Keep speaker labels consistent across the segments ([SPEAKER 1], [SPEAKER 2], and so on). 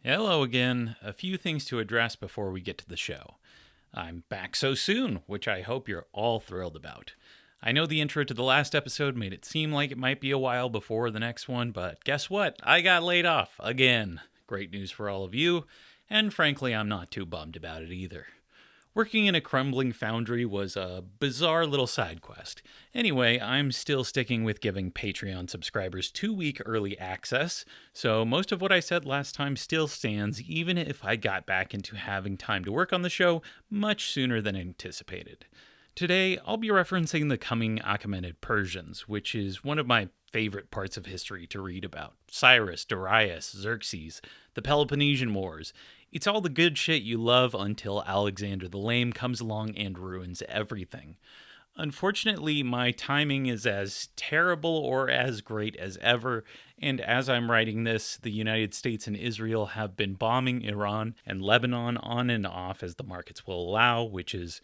[SPEAKER 1] Hello again. A few things to address before we get to the show. I'm back so soon, which I hope you're all thrilled about. I know the intro to the last episode made it seem like it might be a while before the next one, but guess what? I got laid off again. Great news for all of you, and frankly, I'm not too bummed about it either. Working in a crumbling foundry was a bizarre little side quest. Anyway, I'm still sticking with giving Patreon subscribers 2-week early access, so most of what I said last time still stands, even if I got back into having time to work on the show much sooner than anticipated. Today, I'll be referencing the coming Achaemenid Persians, which is one of my favorite parts of history to read about. Cyrus, Darius, Xerxes, the Peloponnesian Wars. It's all the good shit you love until Alexander the Lame comes along and ruins everything. Unfortunately, my timing is as terrible or as great as ever, and as I'm writing this, the United States and Israel have been bombing Iran and Lebanon on and off as the markets will allow, which is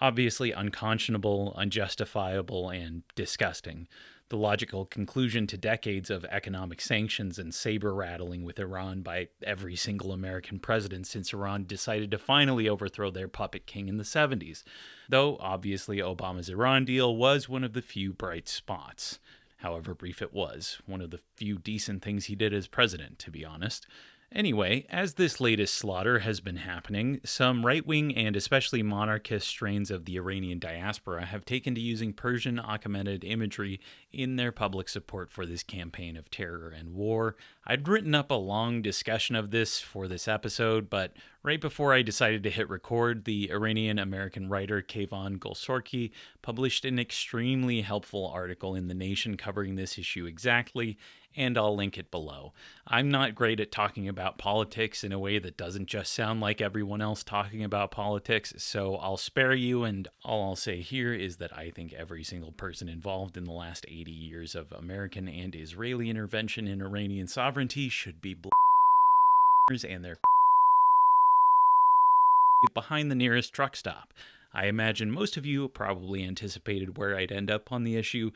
[SPEAKER 1] obviously unconscionable, unjustifiable, and disgusting. The logical conclusion to decades of economic sanctions and saber-rattling with Iran by every single American president since Iran decided to finally overthrow their puppet king in the 70s. Though, obviously, Obama's Iran deal was one of the few bright spots. However brief it was, one of the few decent things he did as president, to be honest. Anyway, as this latest slaughter has been happening, some right-wing and especially monarchist strains of the Iranian diaspora have taken to using Persian Achaemenid imagery in their public support for this campaign of terror and war. I'd written up a long discussion of this for this episode, but right before I decided to hit record, the Iranian-American writer Keyvan Golsorkhi published an extremely helpful article in The Nation covering this issue exactly, and I'll link it below. I'm not great at talking about politics in a way that doesn't just sound like everyone else talking about politics, so I'll spare you, and all I'll say here is that I think every single person involved in the last 80 years of American and Israeli intervention in Iranian sovereignty should be and their behind the nearest truck stop. I imagine most of you probably anticipated where I'd end up on the issue,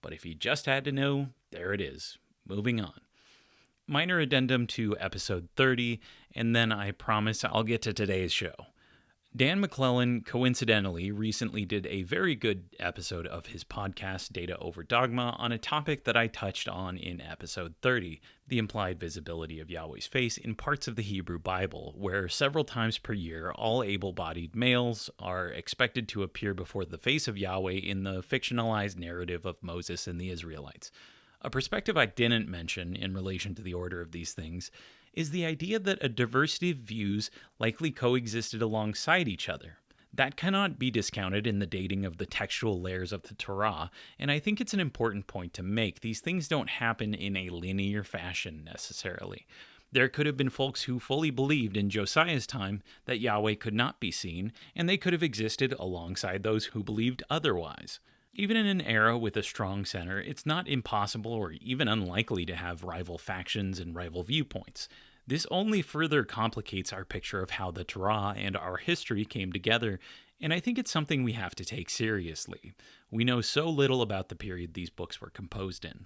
[SPEAKER 1] but if you just had to know, there it is. Moving on. Minor addendum to episode 30, and then I promise I'll get to today's show. Dan McClellan, coincidentally, recently did a very good episode of his podcast, Data Over Dogma, on a topic that I touched on in episode 30, the implied visibility of Yahweh's face in parts of the Hebrew Bible, where several times per year, all able-bodied males are expected to appear before the face of Yahweh in the fictionalized narrative of Moses and the Israelites. A perspective I didn't mention in relation to the order of these things is the idea that a diversity of views likely coexisted alongside each other. That cannot be discounted in the dating of the textual layers of the Torah, and I think it's an important point to make. These things don't happen in a linear fashion necessarily. There could have been folks who fully believed in Josiah's time that Yahweh could not be seen, and they could have existed alongside those who believed otherwise. Even in an era with a strong center, it's not impossible or even unlikely to have rival factions and rival viewpoints. This only further complicates our picture of how the Torah and our history came together, and I think it's something we have to take seriously. We know so little about the period these books were composed in.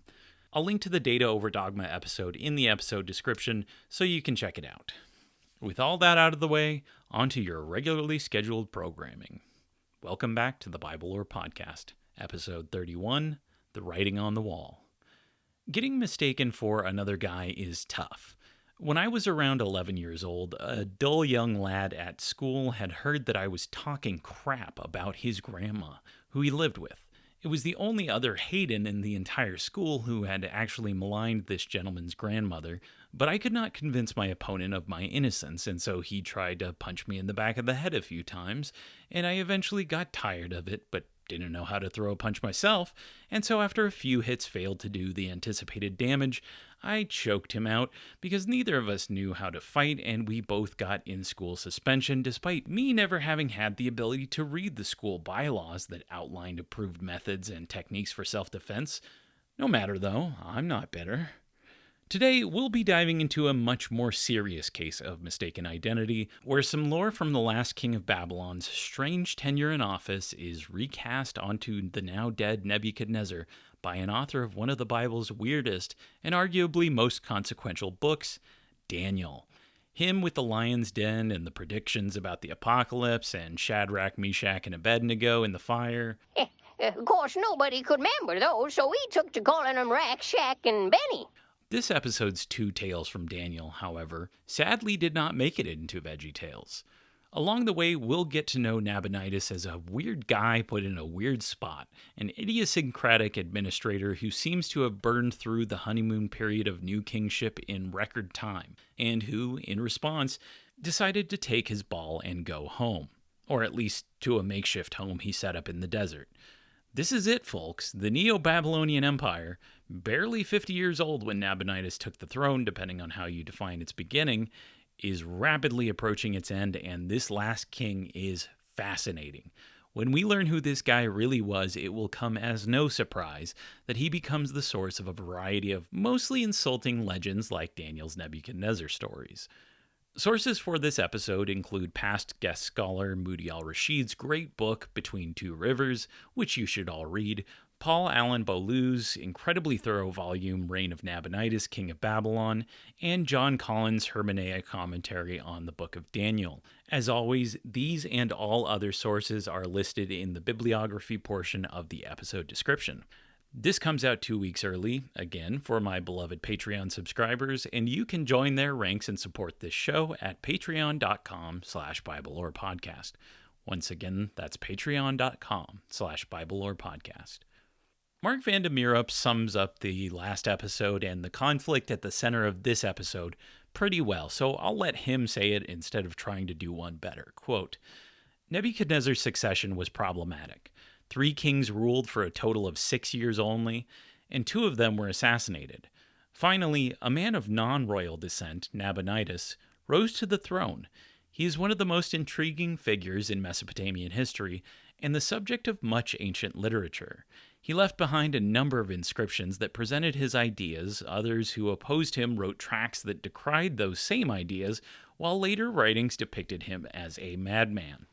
[SPEAKER 1] I'll link to the Data Over Dogma episode in the episode description so you can check it out. With all that out of the way, on to your regularly scheduled programming. Welcome back to the Bible Lore Podcast. Episode 31, The Writing on the Wall. Getting mistaken for another guy is tough. When I was around 11 years old, a dull young lad at school had heard that I was talking crap about his grandma, who he lived with. It was the only other Hayden in the entire school who had actually maligned this gentleman's grandmother, but I could not convince my opponent of my innocence, and so he tried to punch me in the back of the head a few times, and I eventually got tired of it, but didn't know how to throw a punch myself, and so after a few hits failed to do the anticipated damage, I choked him out because neither of us knew how to fight, and we both got in-school suspension despite me never having had the ability to read the school bylaws that outlined approved methods and techniques for self-defense. No matter though, I'm not bitter. Today, we'll be diving into a much more serious case of mistaken identity, where some lore from the last king of Babylon's strange tenure in office is recast onto the now-dead Nebuchadnezzar by an author of one of the Bible's weirdest and arguably most consequential books, Daniel. Him with the lion's den and the predictions about the apocalypse and Shadrach, Meshach, and Abednego in the fire.
[SPEAKER 2] Of course, nobody could remember those, so we took to calling them Rack, Shack, and Benny.
[SPEAKER 1] This episode's two tales from Daniel, however, sadly did not make it into Veggie Tales. Along the way, we'll get to know Nabonidus as a weird guy put in a weird spot, an idiosyncratic administrator who seems to have burned through the honeymoon period of new kingship in record time, and who, in response, decided to take his ball and go home, or at least to a makeshift home he set up in the desert. This is it, folks. The Neo-Babylonian Empire, barely 50 years old when Nabonidus took the throne, depending on how you define its beginning, is rapidly approaching its end, and this last king is fascinating. When we learn who this guy really was, it will come as no surprise that he becomes the source of a variety of mostly insulting legends like Daniel's Nebuchadnezzar stories. Sources for this episode include past guest scholar Moudhy Al-Rashid's great book Between Two Rivers, which you should all read, Paul-Alain Beaulieu's incredibly thorough volume Reign of Nabonidus, King of Babylon, and John Collins' Hermeneutic commentary on the Book of Daniel. As always, these and all other sources are listed in the bibliography portion of the episode description. This comes out 2 weeks early, again, for my beloved Patreon subscribers, and you can join their ranks and support this show at patreon.com/BibleLorePodcast. Once again, that's patreon.com/BibleLorePodcast. Marc van de Mieroop sums up the last episode and the conflict at the center of this episode pretty well, so I'll let him say it instead of trying to do one better. Quote, Nebuchadnezzar's succession was problematic. 3 kings ruled for a total of 6 years only, and 2 of them were assassinated. Finally, a man of non-royal descent, Nabonidus, rose to the throne. He is one of the most intriguing figures in Mesopotamian history and the subject of much ancient literature. He left behind a number of inscriptions that presented his ideas. Others who opposed him wrote tracts that decried those same ideas, while later writings depicted him as a madman.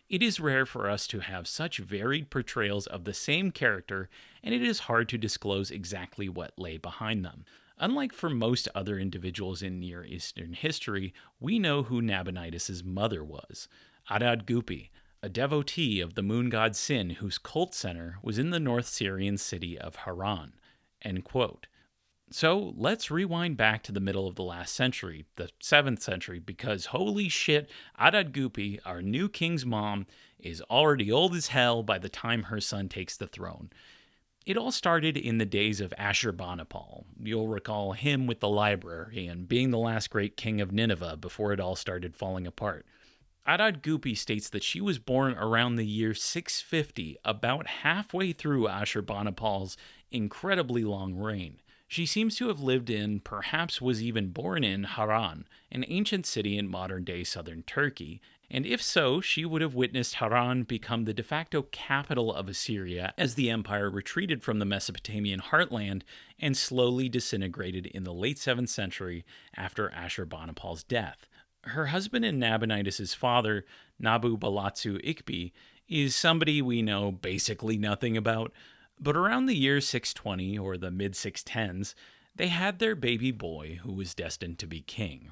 [SPEAKER 1] It is rare for us to have such varied portrayals of the same character, and it is hard to disclose exactly what lay behind them. Unlike for most other individuals in Near Eastern history, we know who Nabonidus' mother was, Adad-Gupi, a devotee of the moon god Sin whose cult center was in the North Syrian city of Haran. End quote. So let's rewind back to the middle of the last century, the 7th century, because holy shit, Adad-Gupi, our new king's mom, is already old as hell by the time her son takes the throne. It all started in the days of Ashurbanipal. You'll recall him with the library and being the last great king of Nineveh before it all started falling apart. Adad-Gupi states that she was born around the year 650, about halfway through Ashurbanipal's incredibly long reign. She seems to have lived in, perhaps was even born in, Haran, an ancient city in modern-day southern Turkey, and if so, she would have witnessed Haran become the de facto capital of Assyria as the empire retreated from the Mesopotamian heartland and slowly disintegrated in the late 7th century after Ashurbanipal's death. Her husband and Nabonidus' father, Nabu-balatsu-Ikbi, is somebody we know basically nothing about, but around the year 620 or the mid-610s, they had their baby boy who was destined to be king.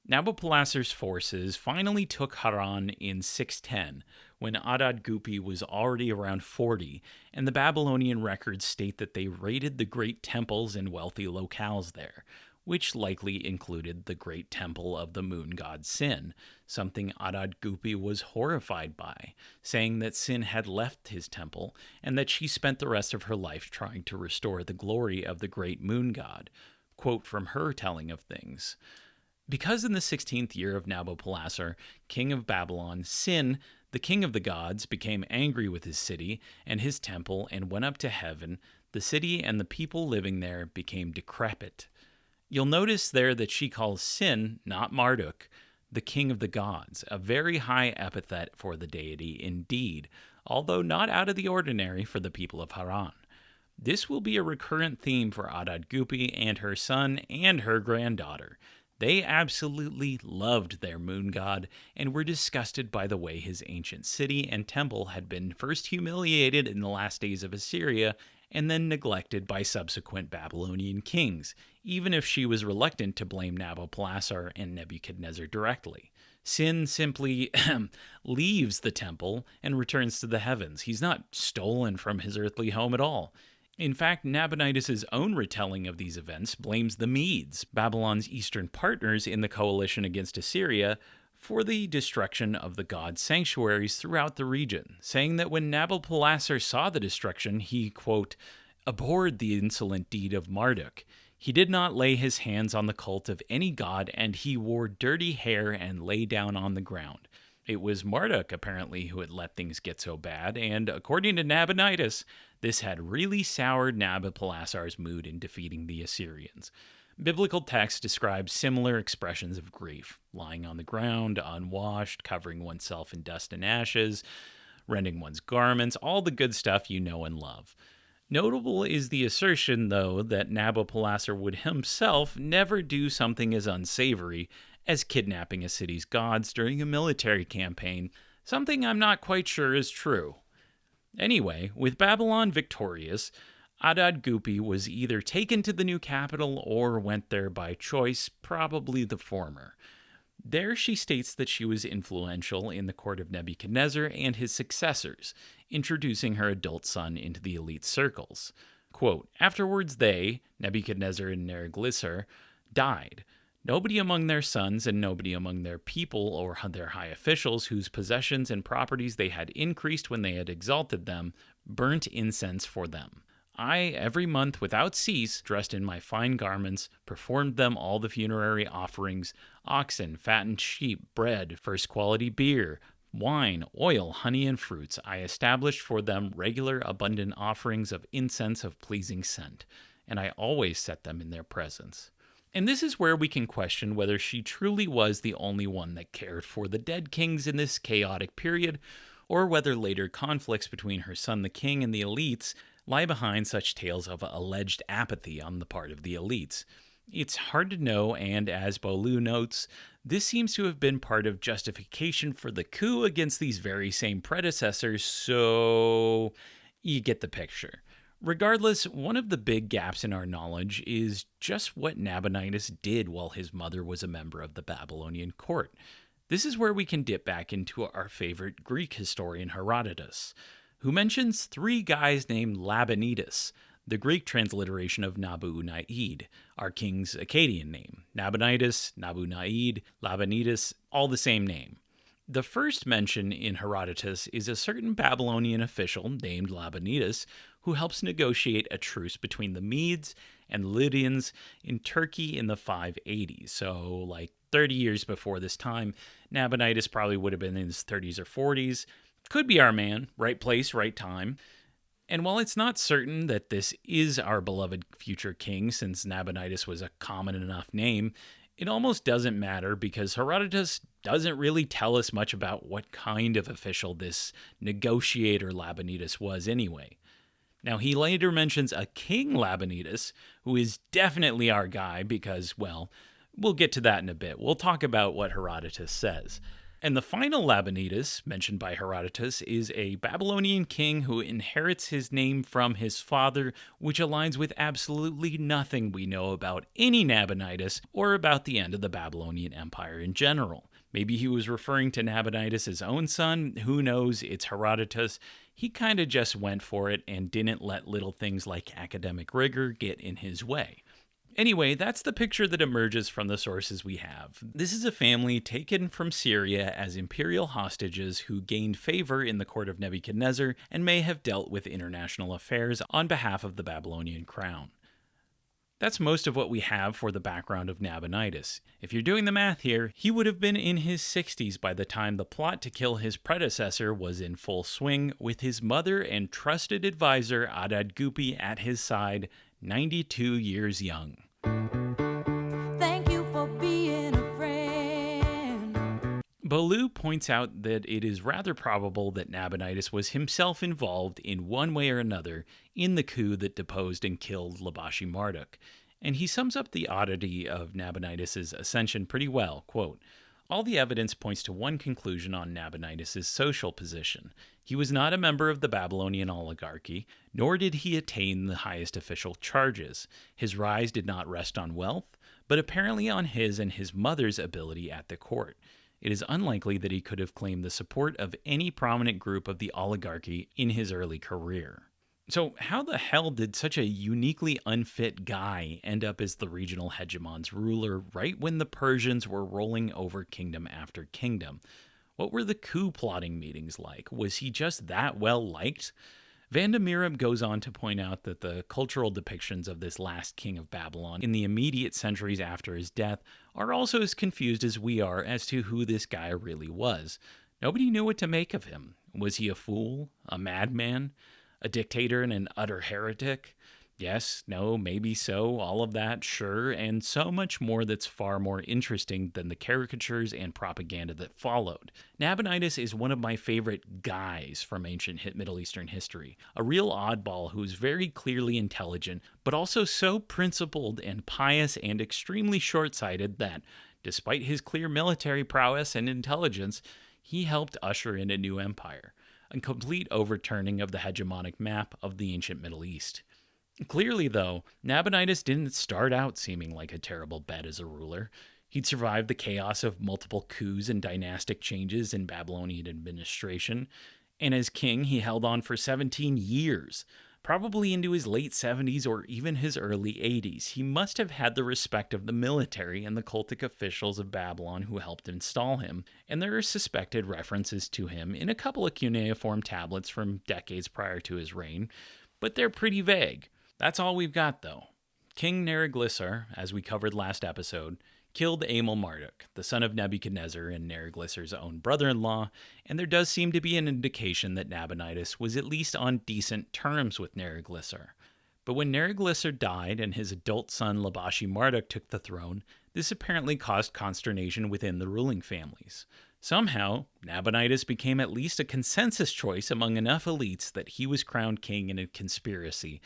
[SPEAKER 1] Nabopolassar's forces finally took Haran in 610, when Adad-Gupi was already around 40, and the Babylonian records state that they raided the great temples and wealthy locales there, which likely included the great temple of the moon god Sin, something Adad-Gupi was horrified by, saying that Sin had left his temple and that she spent the rest of her life trying to restore the glory of the great moon god. Quote from her telling of things. Because in the 16th year of Nabopolassar, king of Babylon, Sin, the king of the gods, became angry with his city and his temple and went up to heaven, the city and the people living there became decrepit. You'll notice there that she calls Sin, not Marduk, the king of the gods, a very high epithet for the deity indeed, although not out of the ordinary for the people of Haran. This will be a recurrent theme for Adad-Gupi and her son and her granddaughter. They absolutely loved their moon god and were disgusted by the way his ancient city and temple had been first humiliated in the last days of Assyria and then neglected by subsequent Babylonian kings, even if she was reluctant to blame Nabopolassar and Nebuchadnezzar directly. Sin simply leaves the temple and returns to the heavens. He's not stolen from his earthly home at all. In fact, Nabonidus' own retelling of these events blames the Medes, Babylon's eastern partners in the coalition against Assyria, for the destruction of the god's sanctuaries throughout the region, saying that when Nabopolassar saw the destruction, he, quote, abhorred the insolent deed of Marduk. He did not lay his hands on the cult of any god, and he wore dirty hair and lay down on the ground. It was Marduk, apparently, who had let things get so bad, and according to Nabonidus, this had really soured Nabopolassar's mood in defeating the Assyrians. Biblical texts describe similar expressions of grief: lying on the ground, unwashed, covering oneself in dust and ashes, rending one's garments, all the good stuff you know and love. Notable is the assertion, though, that Nabopolassar would himself never do something as unsavory as kidnapping a city's gods during a military campaign, something I'm not quite sure is true. Anyway, with Babylon victorious, Adad-Gupi was either taken to the new capital or went there by choice, probably the former. There she states that she was influential in the court of Nebuchadnezzar and his successors, introducing her adult son into the elite circles. Quote, afterwards they, Nebuchadnezzar and Neriglissar, died. Nobody among their sons and nobody among their people or their high officials whose possessions and properties they had increased when they had exalted them, burnt incense for them. I, every month without cease, dressed in my fine garments, performed them all the funerary offerings, oxen, fattened sheep, bread, first-quality beer, wine, oil, honey, and fruits. I established for them regular abundant offerings of incense of pleasing scent, and I always set them in their presence. And this is where we can question whether she truly was the only one that cared for the dead kings in this chaotic period, or whether later conflicts between her son the king and the elites lie behind such tales of alleged apathy on the part of the elites. It's hard to know, and as Beaulieu notes, this seems to have been part of justification for the coup against these very same predecessors, so you get the picture. Regardless, one of the big gaps in our knowledge is just what Nabonidus did while his mother was a member of the Babylonian court. This is where we can dip back into our favorite Greek historian Herodotus, who mentions three guys named Nabonidus, the Greek transliteration of Nabu-Naid, our king's Akkadian name. Nabonidus, Nabu-Naid, Nabonidus, all the same name. The first mention in Herodotus is a certain Babylonian official named Nabonidus who helps negotiate a truce between the Medes and Lydians in Turkey in the 580s. So, like 30 years before this time, Nabonidus probably would have been in his 30s or 40s. Could be our man, right place, right time. And while it's not certain that this is our beloved future king, since Nabonidus was a common enough name, it almost doesn't matter because Herodotus doesn't really tell us much about what kind of official this negotiator Nabonidus was anyway. Now, he later mentions a king Nabonidus, who is definitely our guy because, well, we'll get to that in a bit. We'll talk about what Herodotus says. And the final Nabonidus, mentioned by Herodotus, is a Babylonian king who inherits his name from his father, which aligns with absolutely nothing we know about any Nabonidus or about the end of the Babylonian Empire in general. Maybe he was referring to Nabonidus' own son. Who knows? It's Herodotus. He kind of just went for it and didn't let little things like academic rigor get in his way. Anyway, that's the picture that emerges from the sources we have. This is a family taken from Syria as imperial hostages who gained favor in the court of Nebuchadnezzar and may have dealt with international affairs on behalf of the Babylonian crown. That's most of what we have for the background of Nabonidus. If you're doing the math here, he would have been in his 60s by the time the plot to kill his predecessor was in full swing, with his mother and trusted advisor Adad-Gupi at his side, 92 years young.
[SPEAKER 3] Thank you for being a friend.
[SPEAKER 1] Beaulieu points out that it is rather probable that Nabonidus was himself involved in one way or another in the coup that deposed and killed Labashi Marduk, and he sums up the oddity of Nabonidus' ascension pretty well. Quote, All the evidence points to one conclusion on Nabonidus' social position. He was not a member of the Babylonian oligarchy, nor did he attain the highest official charges. His rise did not rest on wealth, but apparently on his and his mother's ability at the court. It is unlikely that he could have claimed the support of any prominent group of the oligarchy in his early career. So how the hell did such a uniquely unfit guy end up as the regional hegemon's ruler right when the Persians were rolling over kingdom after kingdom? What were the coup plotting meetings like? Was he just that well liked? Vanda Mieroop goes on to point out that the cultural depictions of this last king of Babylon in the immediate centuries after his death are also as confused as we are as to who this guy really was. Nobody knew what to make of him. Was he a fool? A madman? A dictator and an utter heretic? Yes, no, maybe so, all of that, sure, and so much more that's far more interesting than the caricatures and propaganda that followed. Nabonidus is one of my favorite guys from ancient Middle Eastern history, a real oddball who's very clearly intelligent, but also so principled and pious and extremely short-sighted that, despite his clear military prowess and intelligence, he helped usher in a new empire, a complete overturning of the hegemonic map of the ancient Middle East. Clearly, though, Nabonidus didn't start out seeming like a terrible bet as a ruler. He'd survived the chaos of multiple coups and dynastic changes in Babylonian administration, and as king he held on for 17 years, probably into his late 70s or even his early 80s. He must have had the respect of the military and the cultic officials of Babylon who helped install him, and there are suspected references to him in a couple of cuneiform tablets from decades prior to his reign, but they're pretty vague. That's all we've got, though. King Neriglissar, as we covered last episode, killed Amel-Marduk, the son of Nebuchadnezzar and Neriglissar's own brother-in-law, and there does seem to be an indication that Nabonidus was at least on decent terms with Neriglissar. But when Neriglissar died and his adult son Labashi-Marduk took the throne, this apparently caused consternation within the ruling families. Somehow, Nabonidus became at least a consensus choice among enough elites that he was crowned king in a conspiracy,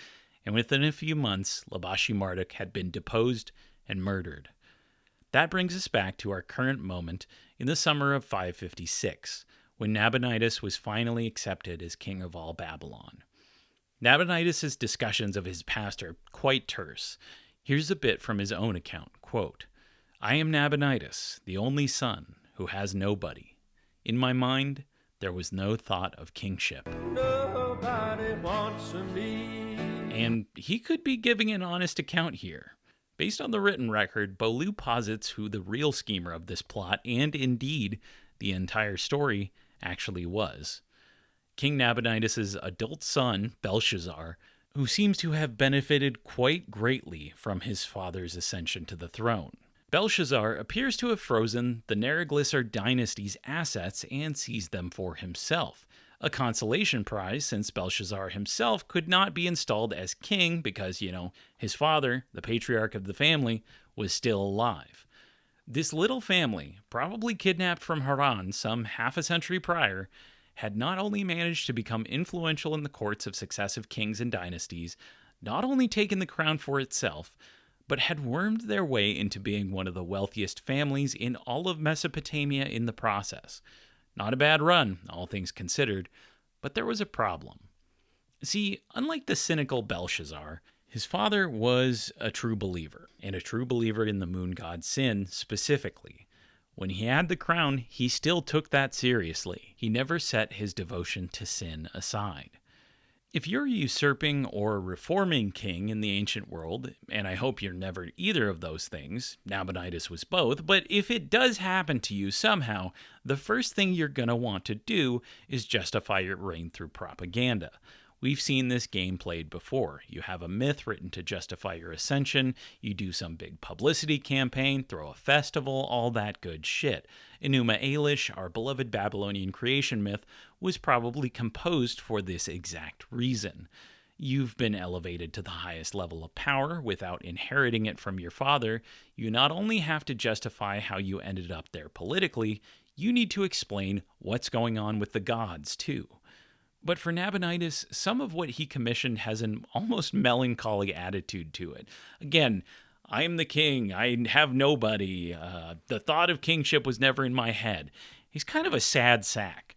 [SPEAKER 1] and within a few months, Labashi-Marduk had been deposed and murdered. That brings us back to our current moment in the summer of 556, when Nabonidus was finally accepted as king of all Babylon. Nabonidus' discussions of his past are quite terse. Here's a bit from his own account, quote, "I am Nabonidus, the only son, who has nobody. In my mind, there was no thought of kingship."
[SPEAKER 4] Nobody wants me.
[SPEAKER 1] And he could be giving an honest account here. Based on the written record, Beaulieu posits who the real schemer of this plot, and indeed the entire story, actually was. King Nabonidus' adult son, Belshazzar, who seems to have benefited quite greatly from his father's ascension to the throne. Belshazzar appears to have frozen the Neriglissar dynasty's assets and seized them for himself. A consolation prize, since Belshazzar himself could not be installed as king because, his father, the patriarch of the family, was still alive. This little family, probably kidnapped from Haran some half a century prior, had not only managed to become influential in the courts of successive kings and dynasties, not only taken the crown for itself, but had wormed their way into being one of the wealthiest families in all of Mesopotamia in the process. Not a bad run, all things considered, but there was a problem. See, unlike the cynical Belshazzar, his father was a true believer, and a true believer in the moon god Sin specifically. When he had the crown, he still took that seriously. He never set his devotion to Sin aside. If you're a usurping or reforming king in the ancient world, and I hope you're never either of those things, Nabonidus was both, but if it does happen to you somehow, the first thing you're going to want to do is justify your reign through propaganda. We've seen this game played before. You have a myth written to justify your ascension, you do some big publicity campaign, throw a festival, all that good shit. Enuma Elish, our beloved Babylonian creation myth, was probably composed for this exact reason. You've been elevated to the highest level of power without inheriting it from your father. You not only have to justify how you ended up there politically, you need to explain what's going on with the gods, too. But for Nabonidus, some of what he commissioned has an almost melancholy attitude to it. Again, I am the king. I have nobody. The thought of kingship was never in my head. He's kind of a sad sack.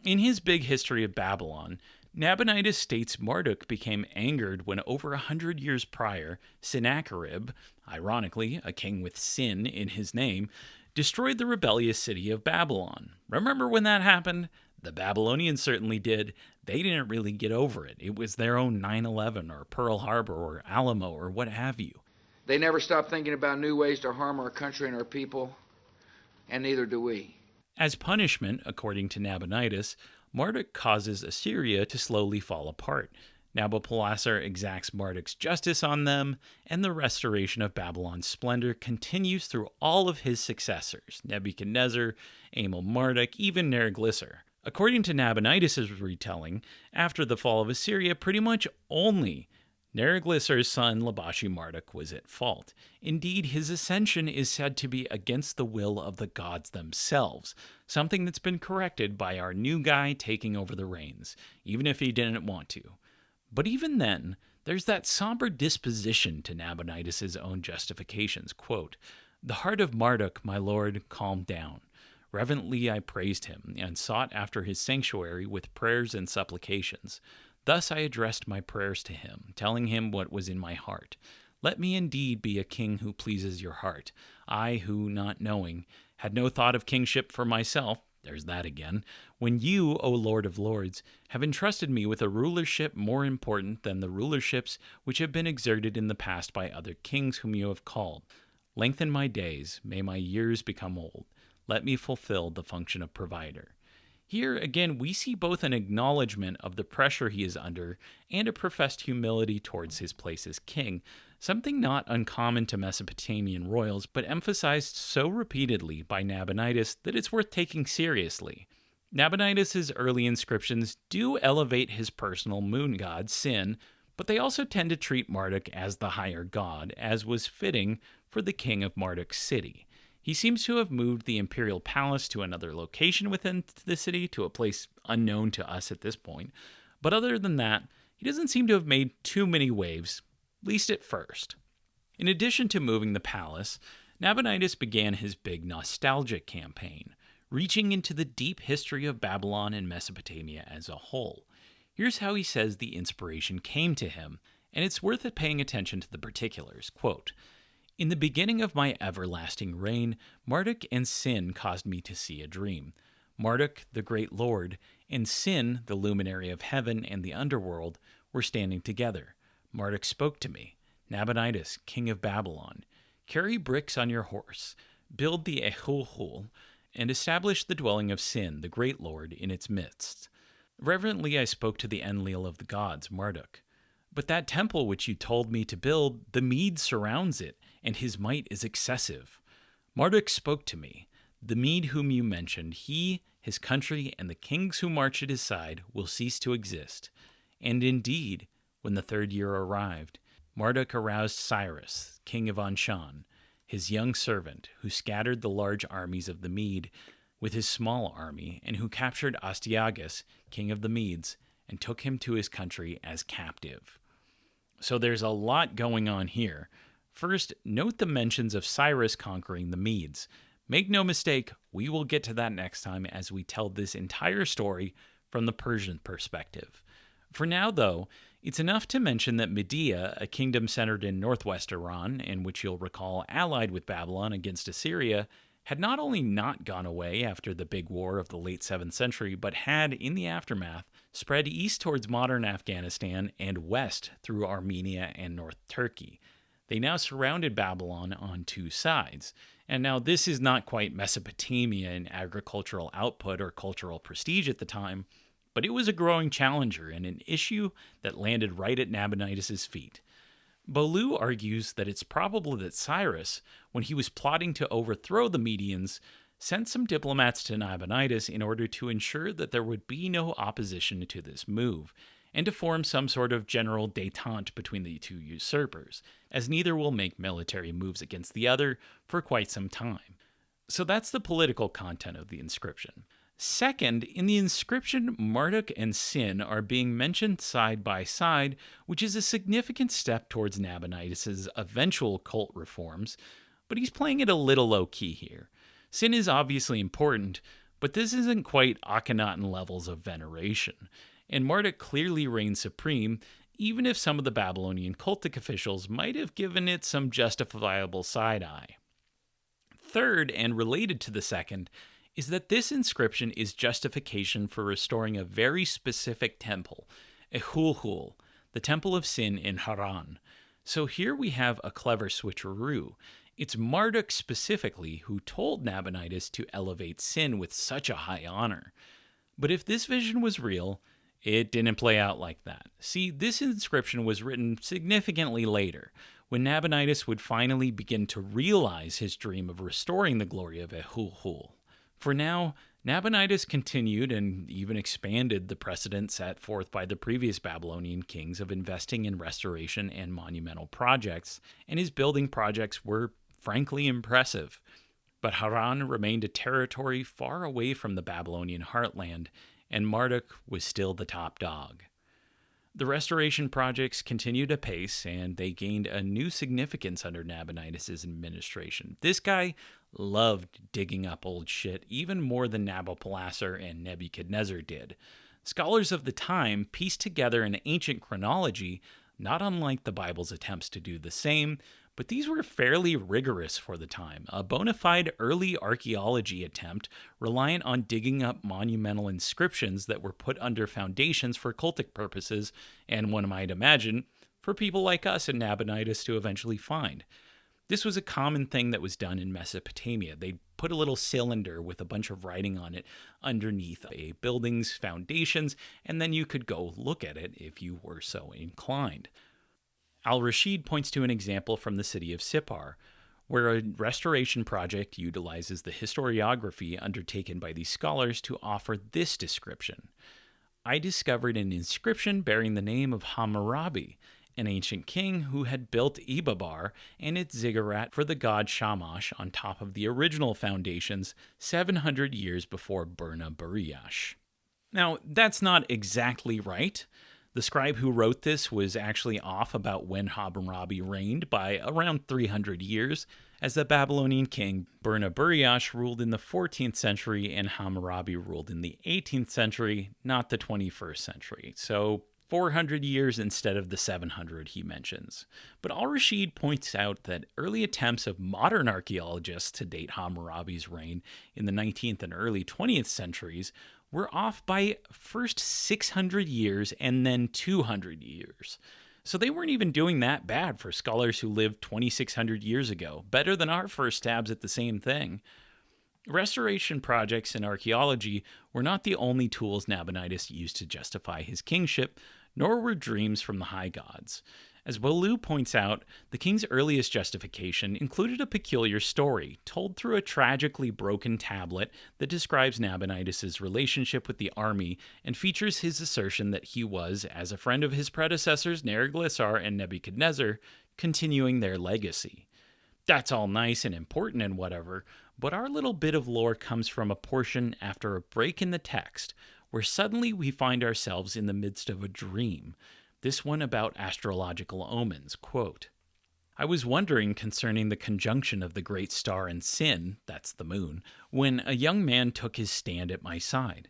[SPEAKER 1] In his big history of Babylon, Nabonidus states Marduk became angered when over 100 years prior, Sennacherib, ironically a king with sin in his name, destroyed the rebellious city of Babylon. Remember when that happened? The Babylonians certainly did. They didn't really get over it. It was their own 9/11 or Pearl Harbor or Alamo or what have you.
[SPEAKER 5] They never stop thinking about new ways to harm our country and our people, and neither do we.
[SPEAKER 1] As punishment, according to Nabonidus, Marduk causes Assyria to slowly fall apart. Nabopolassar exacts Marduk's justice on them, and the restoration of Babylon's splendor continues through all of his successors, Nebuchadnezzar, Amel-Marduk, even Neriglissar. According to Nabonidus' retelling, after the fall of Assyria, pretty much only Neriglissar's son Labashi-Marduk was at fault. Indeed, his ascension is said to be against the will of the gods themselves, something that's been corrected by our new guy taking over the reins, even if he didn't want to. But even then, there's that somber disposition to Nabonidus' own justifications. Quote, "The heart of Marduk, my lord, calmed down. Reverently I praised him, and sought after his sanctuary with prayers and supplications. Thus I addressed my prayers to him, telling him what was in my heart. Let me indeed be a king who pleases your heart. I who, not knowing, had no thought of kingship for myself, there's that again, when you, O Lord of Lords, have entrusted me with a rulership more important than the rulerships which have been exerted in the past by other kings whom you have called. Lengthen my days, may my years become old. Let me fulfill the function of provider." Here, again, we see both an acknowledgement of the pressure he is under and a professed humility towards his place as king, something not uncommon to Mesopotamian royals, but emphasized so repeatedly by Nabonidus that it's worth taking seriously. Nabonidus' early inscriptions do elevate his personal moon god, Sin, but they also tend to treat Marduk as the higher god, as was fitting for the king of Marduk's city. He seems to have moved the imperial palace to another location within the city, to a place unknown to us at this point. But other than that, he doesn't seem to have made too many waves, at least at first. In addition to moving the palace, Nabonidus began his big nostalgia campaign, reaching into the deep history of Babylon and Mesopotamia as a whole. Here's how he says the inspiration came to him, and it's worth paying attention to the particulars. Quote, "In the beginning of my everlasting reign, Marduk and Sin caused me to see a dream. Marduk, the great lord, and Sin, the luminary of heaven and the underworld, were standing together. Marduk spoke to me, 'Nabonidus, king of Babylon, carry bricks on your horse, build the Ehulhul, and establish the dwelling of Sin, the great lord, in its midst.' Reverently I spoke to the Enlil of the gods, Marduk. But that temple which you told me to build, the Mede surrounds it, and his might is excessive. Marduk spoke to me, 'The Mede whom you mentioned, he, his country, and the kings who march at his side will cease to exist.' And indeed, when the third year arrived, Marduk aroused Cyrus, king of Anshan, his young servant, who scattered the large armies of the Mede with his small army, and who captured Astyages, king of the Medes, and took him to his country as captive." So there's a lot going on here. First, note the mentions of Cyrus conquering the Medes. Make no mistake, we will get to that next time as we tell this entire story from the Persian perspective. For now, though, it's enough to mention that Media, a kingdom centered in northwest Iran, and which you'll recall allied with Babylon against Assyria, had not only not gone away after the big war of the late 7th century, but had, in the aftermath, spread east towards modern Afghanistan and west through Armenia and North Turkey. They now surrounded Babylon on two sides. And now this is not quite Mesopotamia in agricultural output or cultural prestige at the time, but it was a growing challenger and an issue that landed right at Nabonidus' feet. Beaulieu argues that it's probable that Cyrus, when he was plotting to overthrow the Medians, sent some diplomats to Nabonidus in order to ensure that there would be no opposition to this move, and to form some sort of general détente between the two usurpers, as neither will make military moves against the other for quite some time. So that's the political content of the inscription. Second, in the inscription, Marduk and Sin are being mentioned side by side, which is a significant step towards Nabonidus' eventual cult reforms, but he's playing it a little low-key here. Sin is obviously important, but this isn't quite Akhenaten levels of veneration, and Marduk clearly reigns supreme, even if some of the Babylonian cultic officials might have given it some justifiable side-eye. Third, and related to the second, is that this inscription is justification for restoring a very specific temple, Ehulhul, the Temple of Sin in Haran. So here we have a clever switcheroo. It's Marduk specifically who told Nabonidus to elevate Sin with such a high honor. But if this vision was real, it didn't play out like that. See, this inscription was written significantly later, when Nabonidus would finally begin to realize his dream of restoring the glory of Ehulhul. For now, Nabonidus continued and even expanded the precedent set forth by the previous Babylonian kings of investing in restoration and monumental projects, and his building projects were frankly impressive. But Haran remained a territory far away from the Babylonian heartland, and Marduk was still the top dog. The restoration projects continued apace, and they gained a new significance under Nabonidus' administration. This guy loved digging up old shit even more than Nabopolassar and Nebuchadnezzar did. Scholars of the time pieced together an ancient chronology, not unlike the Bible's attempts to do the same, but these were fairly rigorous for the time, a bona fide early archaeology attempt reliant on digging up monumental inscriptions that were put under foundations for cultic purposes, and one might imagine, for people like us and Nabonidus to eventually find. This was a common thing that was done in Mesopotamia. They'd put a little cylinder with a bunch of writing on it underneath a building's foundations, and then you could go look at it if you were so inclined. Al-Rashid points to an example from the city of Sippar, where a restoration project utilizes the historiography undertaken by these scholars to offer this description. I discovered an inscription bearing the name of Hammurabi, an ancient king who had built Ibabar and its ziggurat for the god Shamash on top of the original foundations 700 years before Burna-Buriash. Now, that's not exactly right. The scribe who wrote this was actually off about when Hammurabi reigned by around 300 years, as the Babylonian king Burna-Buriash ruled in the 14th century and Hammurabi ruled in the 18th century, not the 21st century. So 400 years instead of the 700 he mentions. But Al-Rashid points out that early attempts of modern archaeologists to date Hammurabi's reign in the 19th and early 20th centuries were off by first 600 years and then 200 years. So they weren't even doing that bad for scholars who lived 2,600 years ago, better than our first stabs at the same thing. Restoration projects in archaeology were not the only tools Nabonidus used to justify his kingship, nor were dreams from the high gods. As Beaulieu points out, the king's earliest justification included a peculiar story, told through a tragically broken tablet that describes Nabonidus' relationship with the army and features his assertion that he was, as a friend of his predecessors Neriglissar and Nebuchadnezzar, continuing their legacy. That's all nice and important and whatever, but our little bit of lore comes from a portion after a break in the text, where suddenly we find ourselves in the midst of a dream. This one about astrological omens, quote, I was wondering concerning the conjunction of the great star and Sin, that's the moon, when a young man took his stand at my side.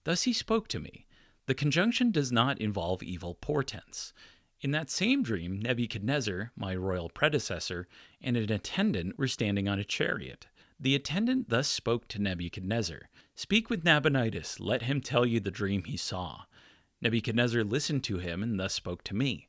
[SPEAKER 1] Thus he spoke to me. The conjunction does not involve evil portents. In that same dream, Nebuchadnezzar, my royal predecessor, and an attendant were standing on a chariot. The attendant thus spoke to Nebuchadnezzar, Speak with Nabonidus, let him tell you the dream he saw. Nebuchadnezzar listened to him and thus spoke to me.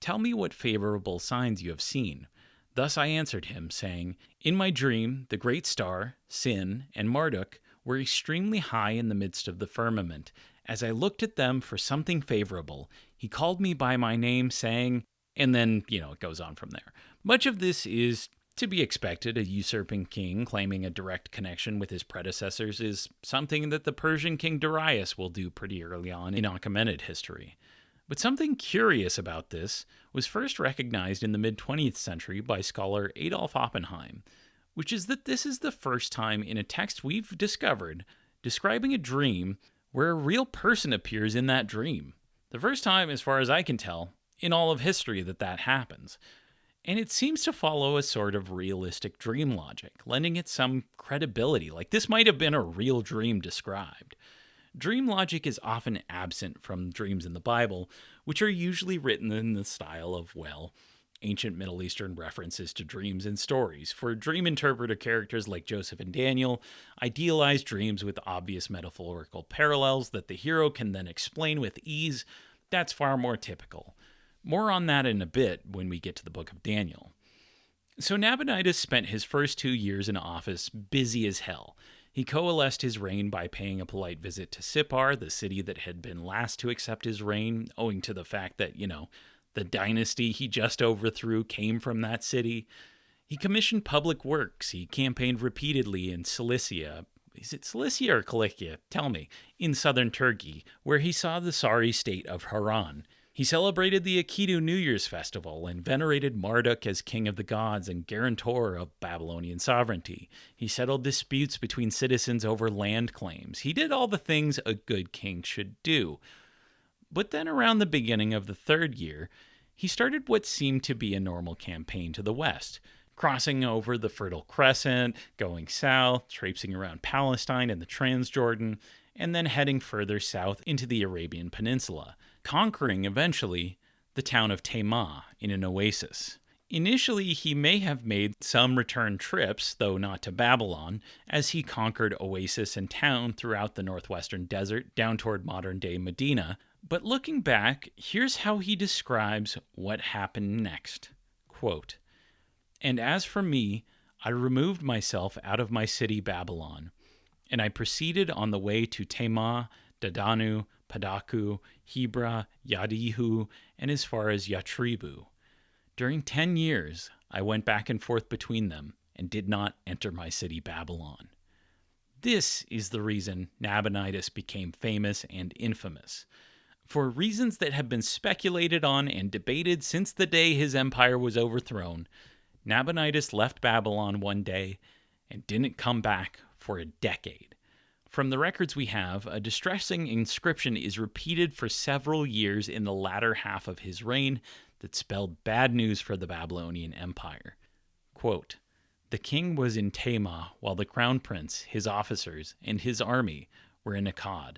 [SPEAKER 1] Tell me what favorable signs you have seen. Thus I answered him, saying, In my dream, the great star, Sin, and Marduk were extremely high in the midst of the firmament. As I looked at them for something favorable, he called me by my name, saying, and then, it goes on from there. Much of this is to be expected. A usurping king claiming a direct connection with his predecessors is something that the Persian king Darius will do pretty early on in Achaemenid history. But something curious about this was first recognized in the mid-20th century by scholar Adolf Oppenheim, which is that this is the first time in a text we've discovered describing a dream where a real person appears in that dream. The first time, as far as I can tell, in all of history that happens. And it seems to follow a sort of realistic dream logic, lending it some credibility, like this might have been a real dream described. Dream logic is often absent from dreams in the Bible, which are usually written in the style of, well, ancient Middle Eastern references to dreams and stories. For dream interpreter characters like Joseph and Daniel, idealized dreams with obvious metaphorical parallels that the hero can then explain with ease, that's far more typical. More on that in a bit when we get to the book of Daniel. So Nabonidus spent his first 2 years in office busy as hell. He coalesced his reign by paying a polite visit to Sippar, the city that had been last to accept his reign, owing to the fact that, the dynasty he just overthrew came from that city. He commissioned public works. He campaigned repeatedly in Cilicia. Is it Cilicia or Cilicia? Tell me. In southern Turkey, where he saw the sorry state of Haran. He celebrated the Akitu New Year's festival and venerated Marduk as king of the gods and guarantor of Babylonian sovereignty. He settled disputes between citizens over land claims. He did all the things a good king should do. But then around the beginning of the 3rd year, he started what seemed to be a normal campaign to the west, crossing over the Fertile Crescent, going south, traipsing around Palestine and the Transjordan, and then heading further south into the Arabian Peninsula, conquering eventually the town of Tema in an oasis. Initially, he may have made some return trips, though not to Babylon, as he conquered oasis and town throughout the northwestern desert down toward modern-day Medina. But looking back, here's how he describes what happened next. Quote, "And as for me, I removed myself out of my city Babylon, and I proceeded on the way to Tema, Dadanu, Padaku, Hebra, Yadihu, and as far as Yatribu. During 10 years, I went back and forth between them and did not enter my city Babylon." This is the reason Nabonidus became famous and infamous. For reasons that have been speculated on and debated since the day his empire was overthrown, Nabonidus left Babylon one day and didn't come back for a decade. From the records we have, a distressing inscription is repeated for several years in the latter half of his reign that spelled bad news for the Babylonian Empire. Quote, "The king was in Tema while the crown prince, his officers, and his army were in Akkad.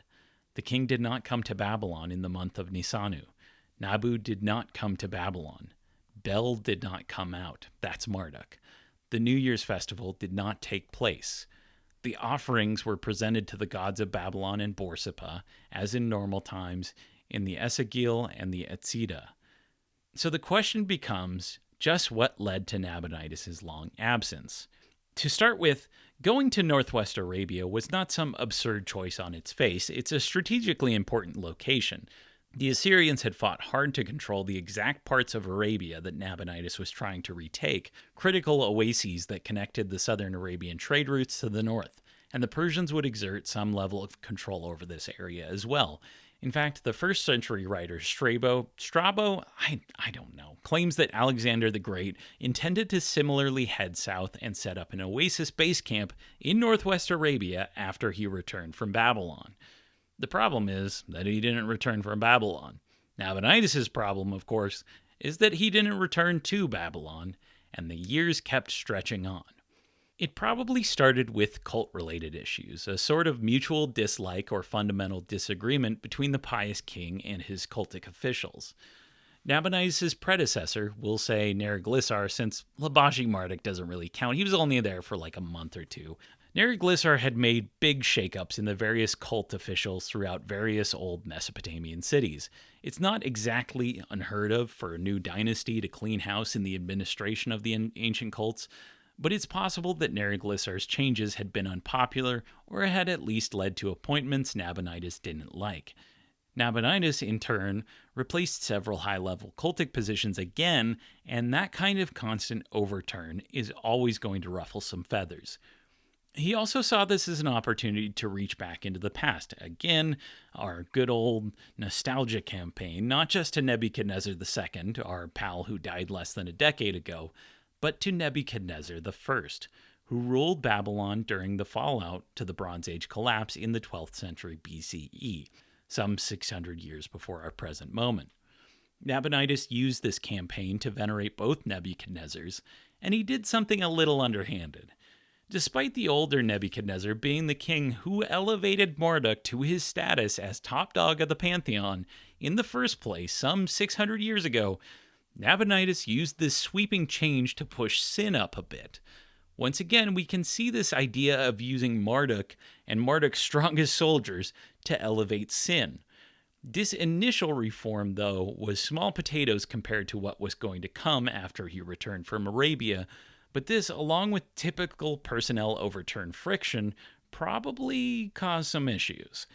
[SPEAKER 1] The king did not come to Babylon in the month of Nisanu. Nabu did not come to Babylon. Bel did not come out. That's Marduk. The New Year's festival did not take place. The offerings were presented to the gods of Babylon and Borsippa, as in normal times, in the Esagil and the Etzida." So the question becomes just what led to Nabonidus' long absence. To start with, going to northwest Arabia was not some absurd choice on its face. It's a strategically important location. The Assyrians had fought hard to control the exact parts of Arabia that Nabonidus was trying to retake, critical oases that connected the southern Arabian trade routes to the north, and the Persians would exert some level of control over this area as well. In fact, the 1st century writer Strabo, I don't know, claims that Alexander the Great intended to similarly head south and set up an oasis base camp in northwest Arabia after he returned from Babylon. The problem is that he didn't return from Babylon. Nabonidus' problem, of course, is that he didn't return to Babylon, and the years kept stretching on. It probably started with cult-related issues, a sort of mutual dislike or fundamental disagreement between the pious king and his cultic officials. Nabonidus' predecessor, we'll say Neriglissar, since Labashi Marduk doesn't really count, he was only there for like a month or two. Neriglissar had made big shakeups in the various cult officials throughout various old Mesopotamian cities. It's not exactly unheard of for a new dynasty to clean house in the administration of the ancient cults, but it's possible that Neriglissar's changes had been unpopular or had at least led to appointments Nabonidus didn't like. Nabonidus, in turn, replaced several high-level cultic positions again, and that kind of constant overturn is always going to ruffle some feathers. He also saw this as an opportunity to reach back into the past. Again, our good old nostalgia campaign, not just to Nebuchadnezzar II, our pal who died less than a decade ago, but to Nebuchadnezzar I, who ruled Babylon during the fallout to the Bronze Age collapse in the 12th century BCE, some 600 years before our present moment. Nabonidus used this campaign to venerate both Nebuchadnezzars, and he did something a little underhanded. Despite the older Nebuchadnezzar being the king who elevated Marduk to his status as top dog of the pantheon in the first place some 600 years ago, Nabonidus used this sweeping change to push sin up a bit. Once again, we can see this idea of using Marduk and Marduk's strongest soldiers to elevate sin. This initial reform, though, was small potatoes compared to what was going to come after he returned from Arabia, but this, along with typical personnel overturn friction, probably caused some issues.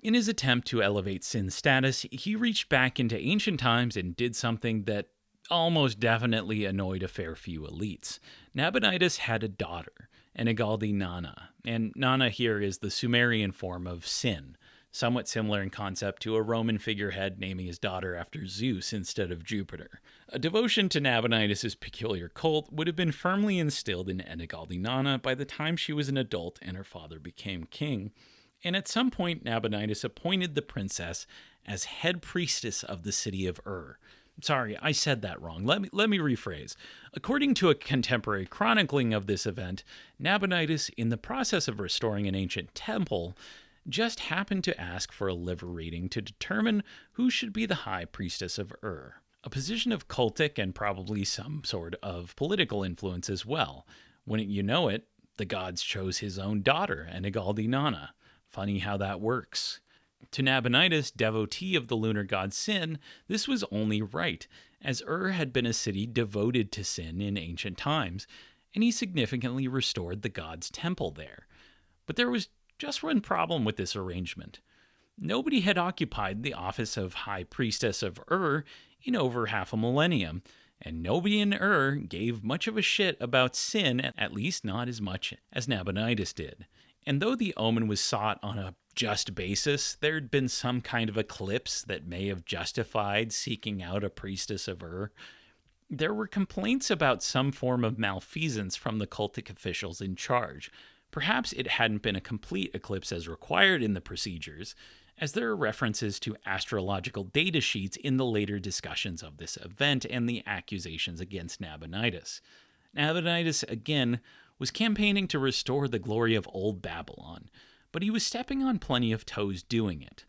[SPEAKER 1] In his attempt to elevate sin's status, he reached back into ancient times and did something that almost definitely annoyed a fair few elites. Nabonidus had a daughter, Nana, and Nana here is the Sumerian form of Sin, somewhat similar in concept to a Roman figurehead naming his daughter after Zeus instead of Jupiter. A devotion to Nabonidus' peculiar cult would have been firmly instilled in Nana by the time she was an adult and her father became king, and at some point Nabonidus appointed the princess as head priestess of the city of Sorry, I said that wrong. Let me rephrase. According to a contemporary chronicling of this event, Nabonidus, in the process of restoring an ancient temple, just happened to ask for a liver reading to determine who should be the high priestess of a position of cultic and probably some sort of political influence as well. Wouldn't you know it, the gods chose his own daughter, Nana. Funny how that works. To Nabonidus, devotee of the lunar god Sin, this was only right, as had been a city devoted to Sin in ancient times, and he significantly restored the god's temple there. But there was just one problem with this arrangement. Nobody had occupied the office of high priestess of in over half a millennium, and nobody in gave much of a shit about Sin, at least not as much as Nabonidus did. And though the omen was sought on a just basis, there had been some kind of eclipse that may have justified seeking out a priestess of There were complaints about some form of malfeasance from the cultic officials in charge. Perhaps it hadn't been a complete eclipse as required in the procedures, as there are references to astrological data sheets in the later discussions of this event and the accusations against Nabonidus. Nabonidus, again, was campaigning to restore the glory of Old Babylon, but he was stepping on plenty of toes doing it.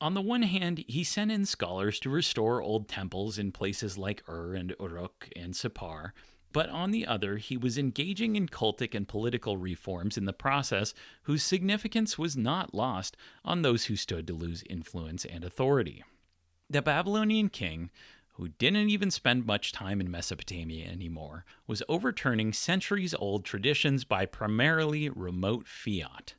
[SPEAKER 1] On the one hand, he sent in scholars to restore old temples in places like and Uruk and Sippar, but on the other, he was engaging in cultic and political reforms in the process whose significance was not lost on those who stood to lose influence and authority. The Babylonian king, who didn't even spend much time in Mesopotamia anymore, was overturning centuries-old traditions by primarily remote fiat.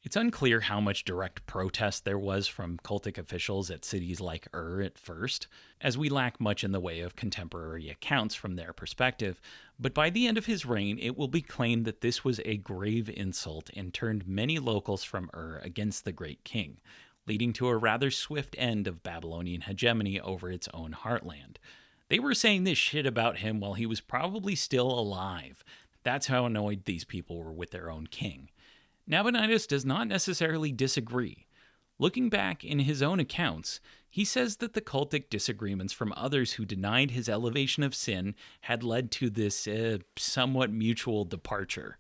[SPEAKER 1] It's unclear how much direct protest there was from cultic officials at cities like at first, as we lack much in the way of contemporary accounts from their perspective, but by the end of his reign it will be claimed that this was a grave insult and turned many locals from against the great king, leading to a rather swift end of Babylonian hegemony over its own heartland. They were saying this shit about him while he was probably still alive. That's how annoyed these people were with their own king. Nabonidus does not necessarily disagree. Looking back in his own accounts, he says that the cultic disagreements from others who denied his elevation of Sin had led to this somewhat mutual departure.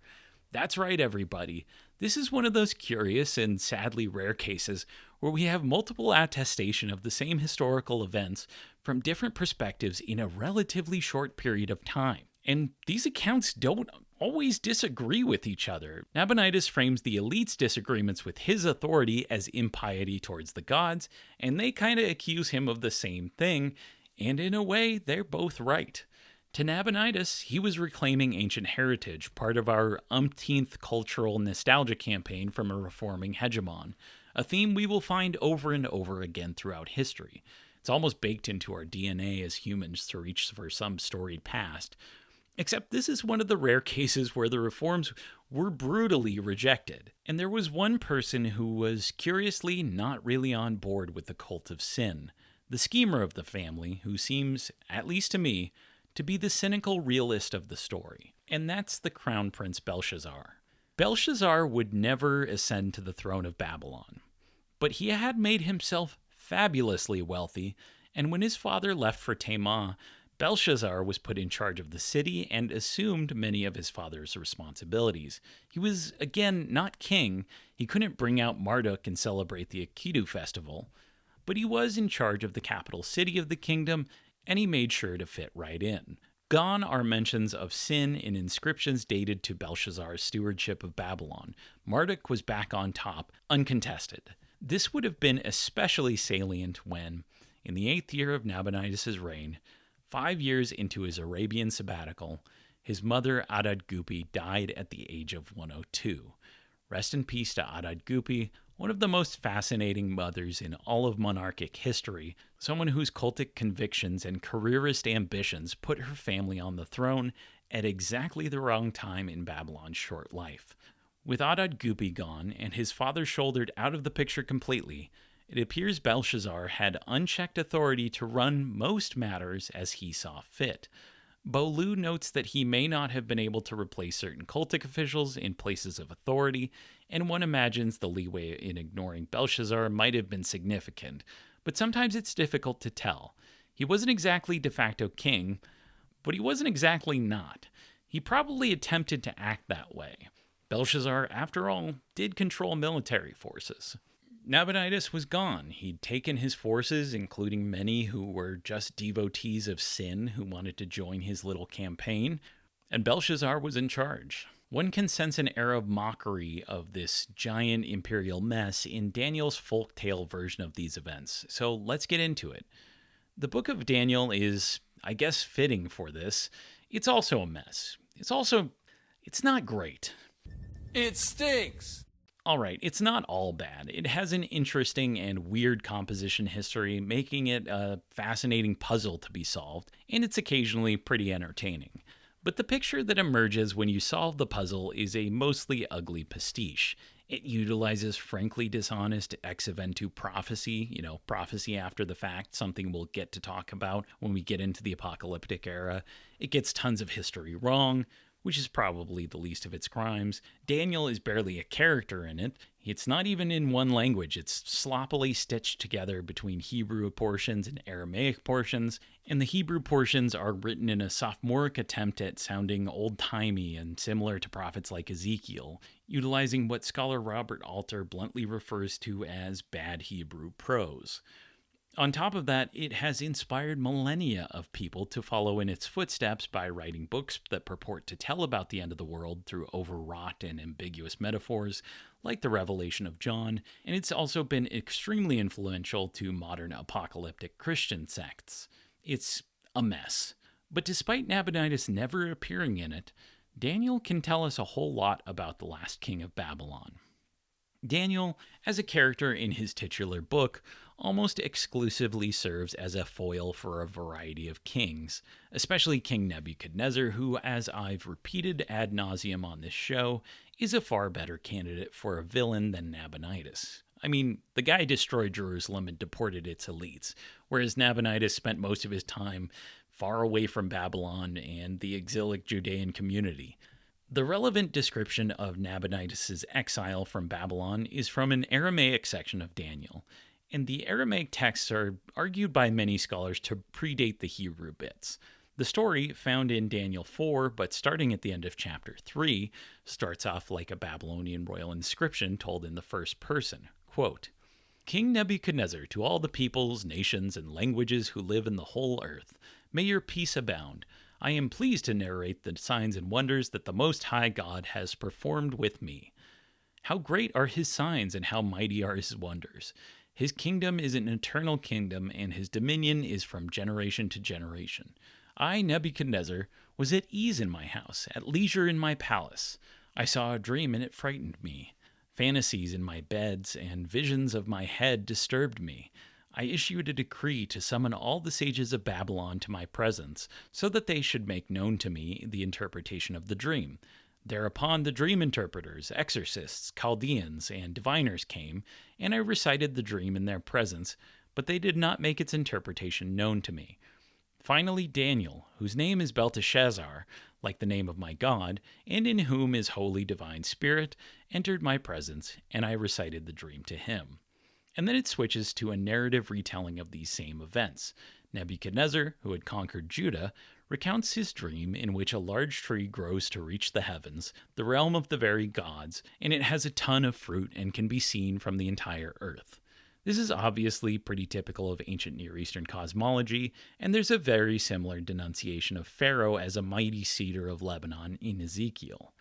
[SPEAKER 1] That's right, everybody. This is one of those curious and sadly rare cases where we have multiple attestation of the same historical events from different perspectives in a relatively short period of time. And these accounts don't always disagree with each other. Nabonidus frames the elite's disagreements with his authority as impiety towards the gods, and they kind of accuse him of the same thing, and in a way, they're both right. To Nabonidus, he was reclaiming ancient heritage, part of our umpteenth cultural nostalgia campaign from a reforming hegemon, a theme we will find over and over again throughout history. It's almost baked into our DNA as humans to reach for some storied past. Except this is one of the rare cases where the reforms were brutally rejected, and there was one person who was curiously not really on board with the cult of Sin, the schemer of the family, who seems, at least to me, to be the cynical realist of the story. and that's the crown prince Belshazzar. Belshazzar would never ascend to the throne of Babylon, but he had made himself fabulously wealthy, and when his father left for Tamar, Belshazzar was put in charge of the city and assumed many of his father's responsibilities. He was, again, not king. He couldn't bring out Marduk and celebrate the Akitu festival, but he was in charge of the capital city of the kingdom, and he made sure to fit right in. Gone are mentions of sin in inscriptions dated to Belshazzar's stewardship of Babylon. Marduk was back on top, uncontested. This would have been especially salient when, in the 8th year of Nabonidus' reign, 5 years into his Arabian sabbatical, his mother Adad-Gupi died at the age of 102. Rest in peace to Adad-Gupi, one of the most fascinating mothers in all of monarchic history, someone whose cultic convictions and careerist ambitions put her family on the throne at exactly the wrong time in Babylon's short life. With Adad-Gupi gone and his father shouldered out of the picture completely, it appears Belshazzar had unchecked authority to run most matters as he saw fit. Beaulieu notes that he may not have been able to replace certain cultic officials in places of authority, and one imagines the leeway in ignoring Belshazzar might have been significant, but sometimes it's difficult to tell. He wasn't exactly de facto king, but he wasn't exactly not. He probably attempted to act that way. Belshazzar, after all, did control military forces. Nabonidus was gone. He'd taken his forces, including many who were just devotees of sin who wanted to join his little campaign, and Belshazzar was in charge. One can sense an air of mockery of this giant imperial mess in Daniel's folktale version of these events, so let's get into it. The book of Daniel is, I guess, fitting for this. It's also a mess. It's not great.
[SPEAKER 4] It stinks.
[SPEAKER 1] All right, it's not all bad. It has an interesting and weird composition history, making it a fascinating puzzle to be solved, and it's occasionally pretty entertaining. But the picture that emerges when you solve the puzzle is a mostly ugly pastiche. It utilizes frankly dishonest ex eventu prophecy, prophecy after the fact, something we'll get to talk about when we get into the apocalyptic era. It gets tons of history wrong, which is probably the least of its crimes. Daniel is barely a character in it. It's not even in one language. It's sloppily stitched together between Hebrew portions and Aramaic portions, and the Hebrew portions are written in a sophomoric attempt at sounding old-timey and similar to prophets like Ezekiel, utilizing what scholar Robert Alter bluntly refers to as bad Hebrew prose. On top of that, it has inspired millennia of people to follow in its footsteps by writing books that purport to tell about the end of the world through overwrought and ambiguous metaphors, like the Revelation of John, and it's also been extremely influential to modern apocalyptic Christian sects. It's a mess. But despite Nabonidus never appearing in it, Daniel can tell us a whole lot about the last king of Babylon. Daniel, as a character in his titular book, almost exclusively serves as a foil for a variety of kings, especially King Nebuchadnezzar, who, as I've repeated ad nauseum on this show, is a far better candidate for a villain than Nabonidus. I mean, the guy destroyed Jerusalem and deported its elites, whereas Nabonidus spent most of his time far away from Babylon and the exilic Judean community. The relevant description of Nabonidus' exile from Babylon is from an Aramaic section of Daniel, and the Aramaic texts are argued by many scholars to predate the Hebrew bits. The story, found in Daniel 4, but starting at the end of chapter 3, starts off like a Babylonian royal inscription told in the first person. Quote, King Nebuchadnezzar, to all the peoples, nations, and languages who live in the whole earth, may your peace abound. I am pleased to narrate the signs and wonders that the Most High God has performed with me. How great are his signs and how mighty are his wonders. His kingdom is an eternal kingdom, and his dominion is from generation to generation. I, Nebuchadnezzar, was at ease in my house, at leisure in my palace. I saw a dream, and it frightened me. Fantasies in my beds and visions of my head disturbed me. I issued a decree to summon all the sages of Babylon to my presence, so that they should make known to me the interpretation of the dream. Thereupon the dream interpreters, exorcists, Chaldeans, and diviners came, and I recited the dream in their presence, but they did not make its interpretation known to me. Finally Daniel, whose name is Belteshazzar, like the name of my God, and in whom his holy divine spirit entered my presence, and I recited the dream to him. And then it switches to a narrative retelling of these same events. Nebuchadnezzar, who had conquered Judah, recounts his dream in which a large tree grows to reach the heavens, the realm of the very gods, and it has a ton of fruit and can be seen from the entire earth. This is obviously pretty typical of ancient Near Eastern cosmology, and there's a very similar denunciation of Pharaoh as a mighty cedar of Lebanon in Ezekiel.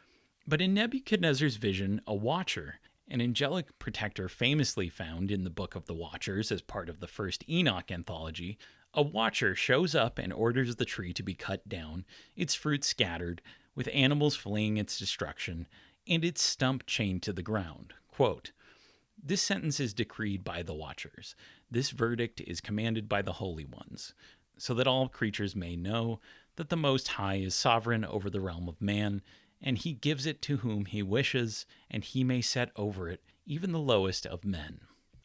[SPEAKER 1] But in Nebuchadnezzar's vision, a watcher, an angelic protector famously found in the Book of the Watchers as part of the first Enoch anthology, a watcher shows up and orders the tree to be cut down, its fruit scattered, with animals fleeing its destruction, and its stump chained to the ground. Quote, "This sentence is decreed by the watchers. This verdict is commanded by the holy ones, so that all creatures may know that the Most High is sovereign over the realm of man, and he gives it to whom he wishes, and he may set over it even the lowest of men."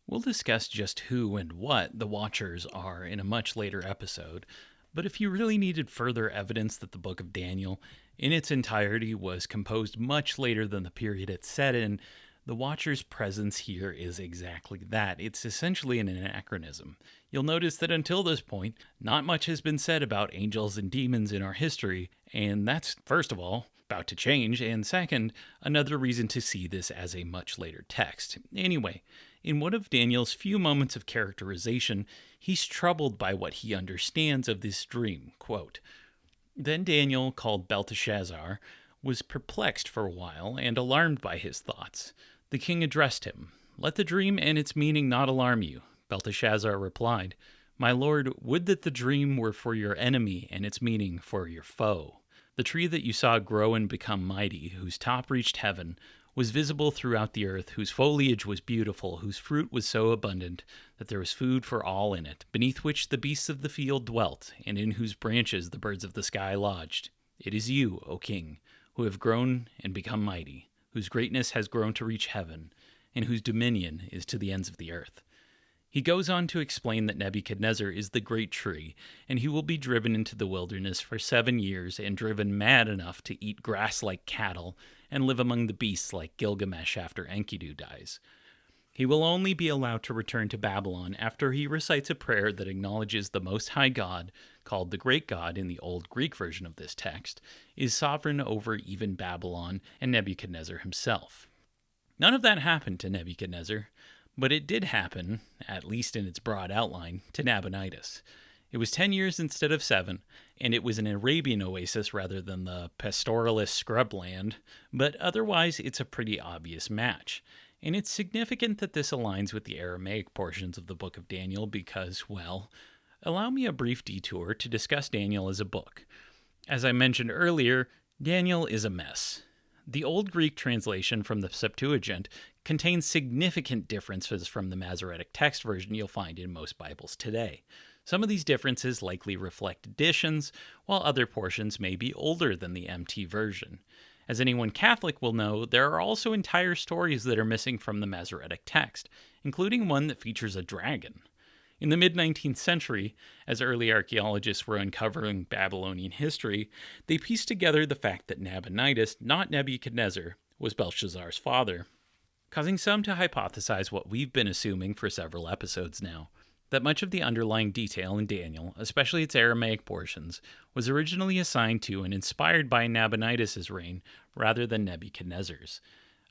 [SPEAKER 1] We'll discuss just who and what the Watchers are in a much later episode, but if you really needed further evidence that the Book of Daniel in its entirety was composed much later than the period it's set in, the Watcher's presence here is exactly that. It's essentially an anachronism. You'll notice that until this point, not much has been said about angels and demons in our history, and that's, first of all, about to change, and second, another reason to see this as a much later text. Anyway, in one of Daniel's few moments of characterization, he's troubled by what he understands of this dream. Quote, "Then Daniel, called Belteshazzar, was perplexed for a while and alarmed by his thoughts. The king addressed him. 'Let the dream and its meaning not alarm you.' Belteshazzar replied, 'My lord, would that the dream were for your enemy and its meaning for your foe. The tree that you saw grow and become mighty, whose top reached heaven, was visible throughout the earth, whose foliage was beautiful, whose fruit was so abundant that there was food for all in it, beneath which the beasts of the field dwelt, and in whose branches the birds of the sky lodged. It is you, O king, who have grown and become mighty, whose greatness has grown to reach heaven, and whose dominion is to the ends of the earth.'" He goes on to explain that Nebuchadnezzar is the great tree, and he will be driven into the wilderness for 7 years and driven mad enough to eat grass like cattle and live among the beasts like Gilgamesh after Enkidu dies. He will only be allowed to return to Babylon after he recites a prayer that acknowledges the Most High God, called the Great God in the Old Greek version of this text, is sovereign over even Babylon and Nebuchadnezzar himself. None of that happened to Nebuchadnezzar, but it did happen, at least in its broad outline, to Nabonidus. It was 10 years instead of 7, and it was an Arabian oasis rather than the pastoralist scrubland, but otherwise it's a pretty obvious match. And it's significant that this aligns with the Aramaic portions of the Book of Daniel because, well, allow me a brief detour to discuss Daniel as a book. As I mentioned earlier, Daniel is a mess. The Old Greek translation from the Septuagint contains significant differences from the Masoretic text version you'll find in most Bibles today. Some of these differences likely reflect additions, while other portions may be older than the MT version. As anyone Catholic will know, there are also entire stories that are missing from the Masoretic text, including one that features a dragon. In the mid-19th century, as early archaeologists were uncovering Babylonian history, they pieced together the fact that Nabonidus, not Nebuchadnezzar, was Belshazzar's father, causing some to hypothesize what we've been assuming for several episodes now, that much of the underlying detail in Daniel, especially its Aramaic portions, was originally assigned to and inspired by Nabonidus' reign rather than Nebuchadnezzar's.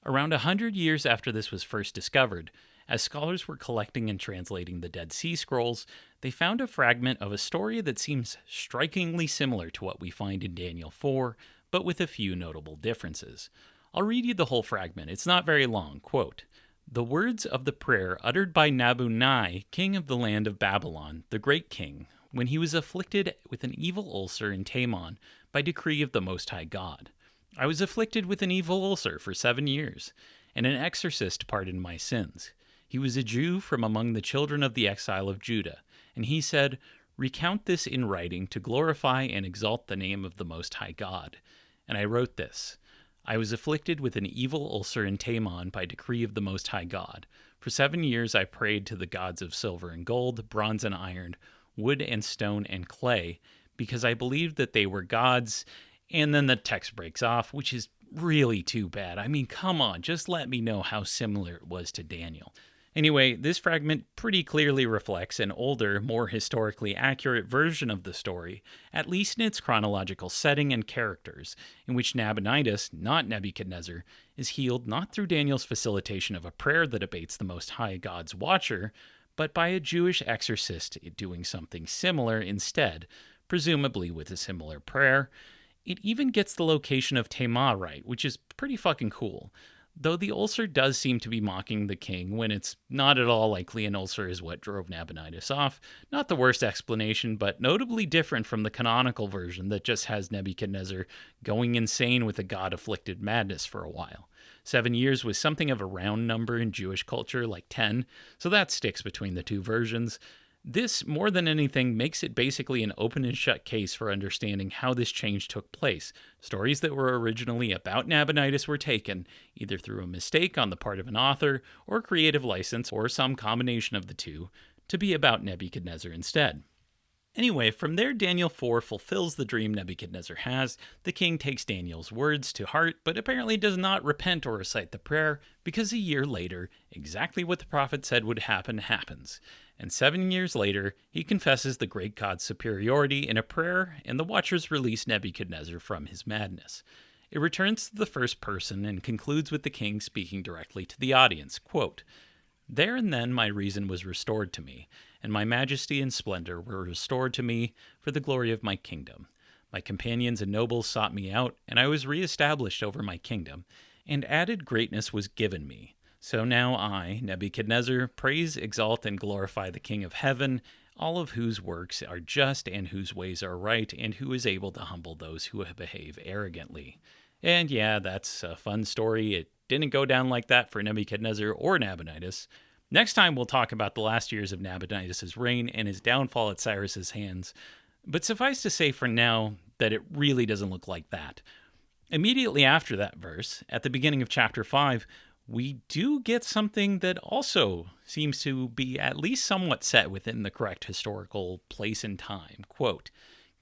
[SPEAKER 1] Around 100 years after this was first discovered, as scholars were collecting and translating the Dead Sea Scrolls, they found a fragment of a story that seems strikingly similar to what we find in Daniel 4, but with a few notable differences. I'll read you the whole fragment. It's not very long. Quote, "The words of the prayer uttered by Nabonidus, king of the land of Babylon, the great king, when he was afflicted with an evil ulcer in Taman by decree of the Most High God. I was afflicted with an evil ulcer for 7 years, and an exorcist pardoned my sins. He was a Jew from among the children of the exile of Judah, and he said, 'Recount this in writing to glorify and exalt the name of the Most High God.' And I wrote this. I was afflicted with an evil ulcer in Taman by decree of the Most High God. For 7 years I prayed to the gods of silver and gold, bronze and iron, wood and stone and clay, because I believed that they were gods, And then the text breaks off, which is really too bad. I mean, come on, just let me know how similar it was to Daniel. Anyway, this fragment pretty clearly reflects an older, more historically accurate version of the story, at least in its chronological setting and characters, in which Nabonidus, not Nebuchadnezzar, is healed not through Daniel's facilitation of a prayer that abates the Most High God's watcher, but by a Jewish exorcist doing something similar instead, presumably with a similar prayer. It even gets the location of Tema right, which is pretty fucking cool. Though the ulcer does seem to be mocking the king when it's not at all likely an ulcer is what drove Nabonidus off. Not the worst explanation, but notably different from the canonical version that just has Nebuchadnezzar going insane with a god-afflicted madness for a while. 7 years was something of a round number in Jewish culture, like 10, so that sticks between the two versions. This, more than anything, makes it basically an open and shut case for understanding how this change took place. Stories that were originally about Nabonidus were taken, either through a mistake on the part of an author, or creative license, or some combination of the two, to be about Nebuchadnezzar instead. Anyway, from there Daniel 4 fulfills the dream Nebuchadnezzar has. The king takes Daniel's words to heart, but apparently does not repent or recite the prayer, because a year later, exactly what the prophet said would happen happens. And 7 years later, he confesses the great God's superiority in a prayer, and the watchers release Nebuchadnezzar from his madness. It returns to the first person and concludes with the king speaking directly to the audience, quote, "There and then my reason was restored to me, and my majesty and splendor were restored to me for the glory of my kingdom. My companions and nobles sought me out, and I was reestablished over my kingdom, and added greatness was given me. So now I, Nebuchadnezzar, praise, exalt, and glorify the King of heaven, all of whose works are just and whose ways are right, and who is able to humble those who behave arrogantly." And yeah, that's a fun story. It didn't go down like that for Nebuchadnezzar or Nabonidus. Next time we'll talk about the last years of Nabonidus' reign and his downfall at Cyrus's hands. But suffice to say for now that it really doesn't look like that. Immediately after that verse, at the beginning of chapter 5, we do get something that also seems to be at least somewhat set within the correct historical place and time. Quote,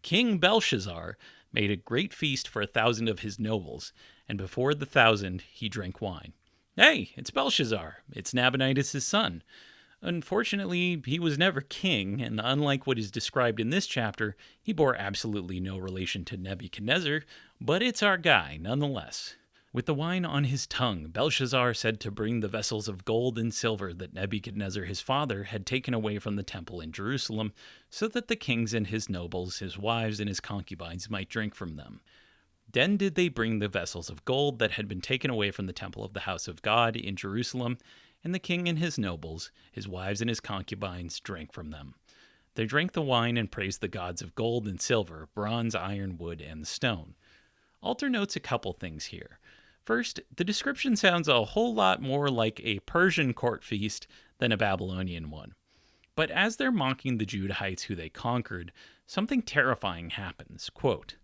[SPEAKER 1] "King Belshazzar made a great feast for 1,000 of his nobles, and before the 1,000 he drank wine." Hey, it's Belshazzar. It's Nabonidus' son. Unfortunately, he was never king, and unlike what is described in this chapter, he bore absolutely no relation to Nebuchadnezzar, but it's our guy nonetheless. With the wine on his tongue, Belshazzar said to bring the vessels of gold and silver that Nebuchadnezzar his father had taken away from the temple in Jerusalem, so that the kings and his nobles, his wives and his concubines might drink from them. Then did they bring the vessels of gold that had been taken away from the temple of the house of God in Jerusalem, and the king and his nobles, his wives and his concubines, drank from them. They drank the wine and praised the gods of gold and silver, bronze, iron, wood, and stone. Alter notes a couple things here. First, the description sounds a whole lot more like a Persian court feast than a Babylonian one. But as they're mocking the Judahites who they conquered, something terrifying happens. Quote,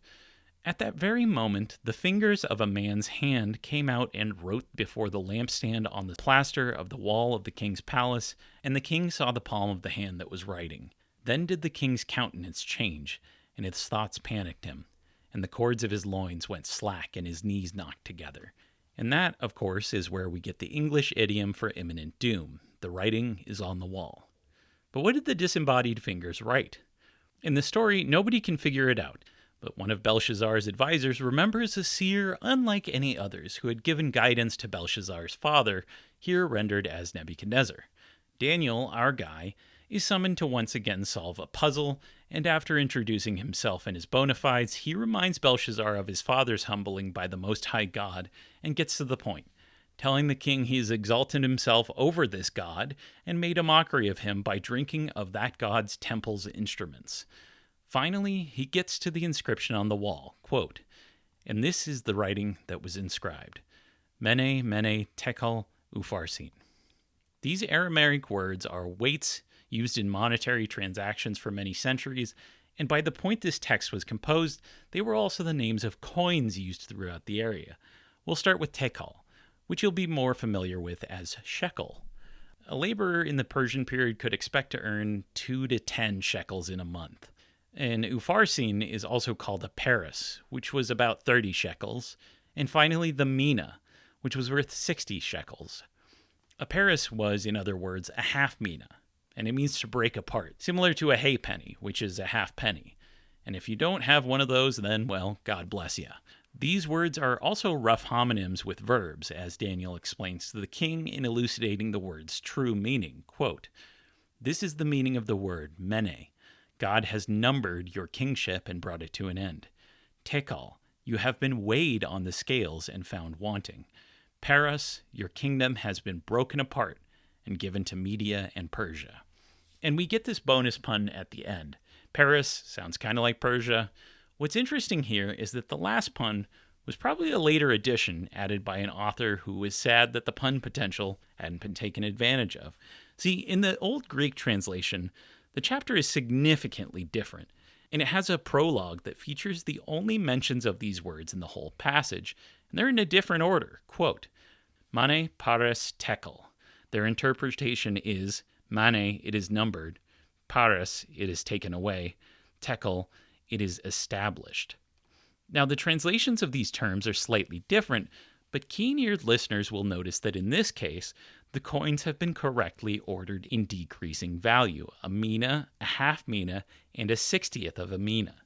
[SPEAKER 1] "At that very moment, the fingers of a man's hand came out and wrote before the lampstand on the plaster of the wall of the king's palace, and the king saw the palm of the hand that was writing. Then did the king's countenance change, and his thoughts panicked him, and the cords of his loins went slack and his knees knocked together." And that, of course, is where we get the English idiom for imminent doom. The writing is on the wall. But what did the disembodied fingers write? In the story, nobody can figure it out. But one of Belshazzar's advisors remembers a seer unlike any others who had given guidance to Belshazzar's father, here rendered as Nebuchadnezzar. Daniel, our guy, is summoned to once again solve a puzzle, and after introducing himself and his bona fides, he reminds Belshazzar of his father's humbling by the Most High God and gets to the point, telling the king he has exalted himself over this god and made a mockery of him by drinking of that god's temple's instruments. Finally, he gets to the inscription on the wall, quote, "And this is the writing that was inscribed, Mene, Mene, Tekel, Upharsin." These Aramaic words are weights used in monetary transactions for many centuries, and by the point this text was composed, they were also the names of coins used throughout the area. We'll start with Tekel, which you'll be more familiar with as shekel. A laborer in the Persian period could expect to earn 2 to 10 shekels in a month. An Upharsin is also called a paris, which was about 30 shekels, and finally the mina, which was worth 60 shekels. A paris was, in other words, a half mina, and it means to break apart, similar to a halfpenny, which is a half penny. And if you don't have one of those, then, well, God bless you. These words are also rough homonyms with verbs, as Daniel explains to the king in elucidating the word's true meaning. Quote, "This is the meaning of the word mene. God has numbered your kingship and brought it to an end. Tekal, you have been weighed on the scales and found wanting. Paras, your kingdom has been broken apart and given to Media and Persia." And we get this bonus pun at the end. Paris sounds kind of like Persia. What's interesting here is that the last pun was probably a later addition added by an author who was sad that the pun potential hadn't been taken advantage of. See, in the Old Greek translation, the chapter is significantly different, and it has a prologue that features the only mentions of these words in the whole passage, and they're in a different order. Quote, "Mane pares tekel." Their interpretation is, Mane, it is numbered; pares, it is taken away; tekel, it is established. Now, the translations of these terms are slightly different, but keen-eared listeners will notice that in this case, the coins have been correctly ordered in decreasing value: a mina, a half mina, and a 60th of a mina.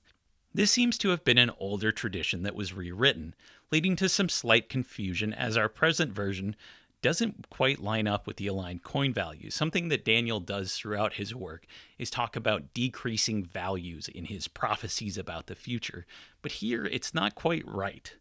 [SPEAKER 1] This seems to have been an older tradition that was rewritten, leading to some slight confusion as our present version doesn't quite line up with the aligned coin values. Something that Daniel does throughout his work is talk about decreasing values in his prophecies about the future, but here it's not quite right.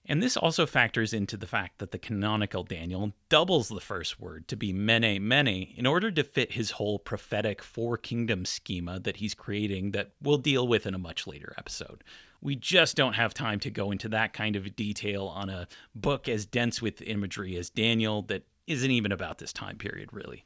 [SPEAKER 1] And this also factors into the fact that the canonical Daniel doubles the first word to be mene mene in order to fit his whole prophetic four-kingdom schema that he's creating that we'll deal with in a much later episode. We just don't have time to go into that kind of detail on a book as dense with imagery as Daniel that isn't even about this time period, really.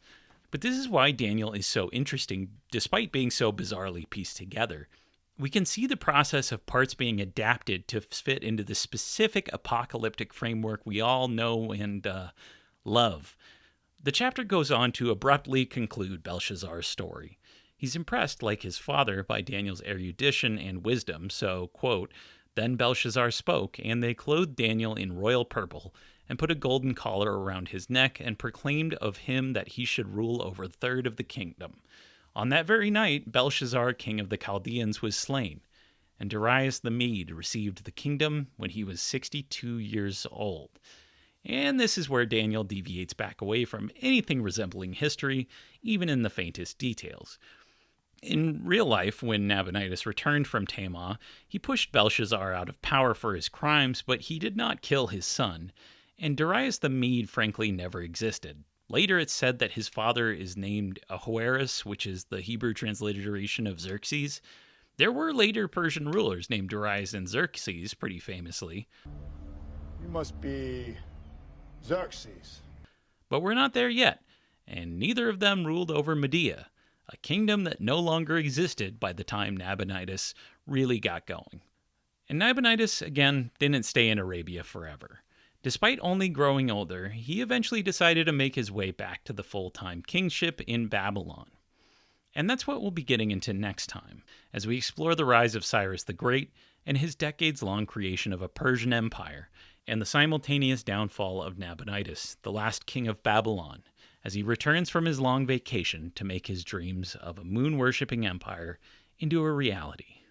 [SPEAKER 1] But this is why Daniel is so interesting, despite being so bizarrely pieced together. We can see the process of parts being adapted to fit into the specific apocalyptic framework we all know and love. The chapter goes on to abruptly conclude Belshazzar's story. He's impressed, like his father, by Daniel's erudition and wisdom, so, quote, "Then Belshazzar spoke, and they clothed Daniel in royal purple, and put a golden collar around his neck, and proclaimed of him that he should rule over a third of the kingdom. On that very night, Belshazzar, king of the Chaldeans, was slain, and Darius the Mede received the kingdom when he was 62 years old." And this is where Daniel deviates back away from anything resembling history, even in the faintest details. In real life, when Nabonidus returned from Tamar, he pushed Belshazzar out of power for his crimes, but he did not kill his son, and Darius the Mede frankly never existed. Later, it's said that his father is named Ahasuerus, which is the Hebrew transliteration of Xerxes. There were later Persian rulers named Darius and Xerxes, pretty famously.
[SPEAKER 6] You must be Xerxes.
[SPEAKER 1] But we're not there yet, and neither of them ruled over Media, a kingdom that no longer existed by the time Nabonidus really got going. And Nabonidus, again, didn't stay in Arabia forever. Despite only growing older, he eventually decided to make his way back to the full-time kingship in Babylon. And that's what we'll be getting into next time, as we explore the rise of Cyrus the Great and his decades-long creation of a Persian empire, and the simultaneous downfall of Nabonidus, the last king of Babylon, as he returns from his long vacation to make his dreams of a moon-worshipping empire into a reality.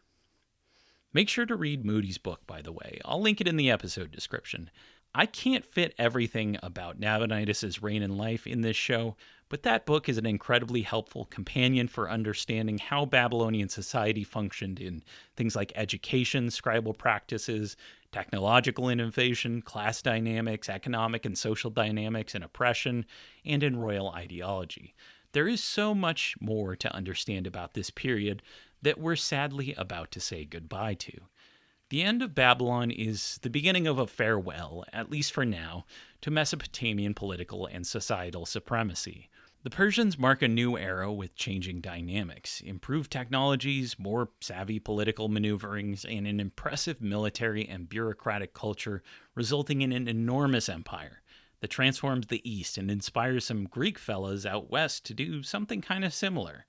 [SPEAKER 1] Make sure to read Moudhy's book, by the way. I'll link it in the episode description. I can't fit everything about Nabonidus' reign and life in this show, but that book is an incredibly helpful companion for understanding how Babylonian society functioned in things like education, scribal practices, technological innovation, class dynamics, economic and social dynamics, and oppression, and in royal ideology. There is so much more to understand about this period that we're sadly about to say goodbye to. The end of Babylon is the beginning of a farewell, at least for now, to Mesopotamian political and societal supremacy. The Persians mark a new era with changing dynamics, improved technologies, more savvy political maneuverings, and an impressive military and bureaucratic culture, resulting in an enormous empire that transforms the East and inspires some Greek fellas out west to do something kind of similar.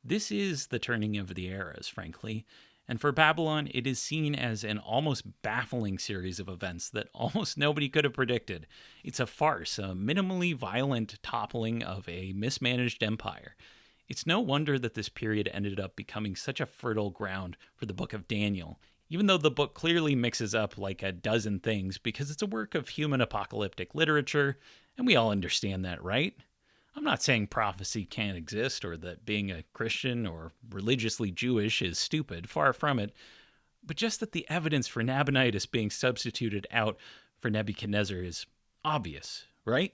[SPEAKER 1] This is the turning of the eras, frankly, and for Babylon, it is seen as an almost baffling series of events that almost nobody could have predicted. It's a farce, a minimally violent toppling of a mismanaged empire. It's no wonder that this period ended up becoming such a fertile ground for the Book of Daniel, even though the book clearly mixes up like a dozen things because it's a work of human apocalyptic literature, and we all understand that, right? I'm not saying prophecy can't exist or that being a Christian or religiously Jewish is stupid, far from it, but just that the evidence for Nabonidus being substituted out for Nebuchadnezzar is obvious, right?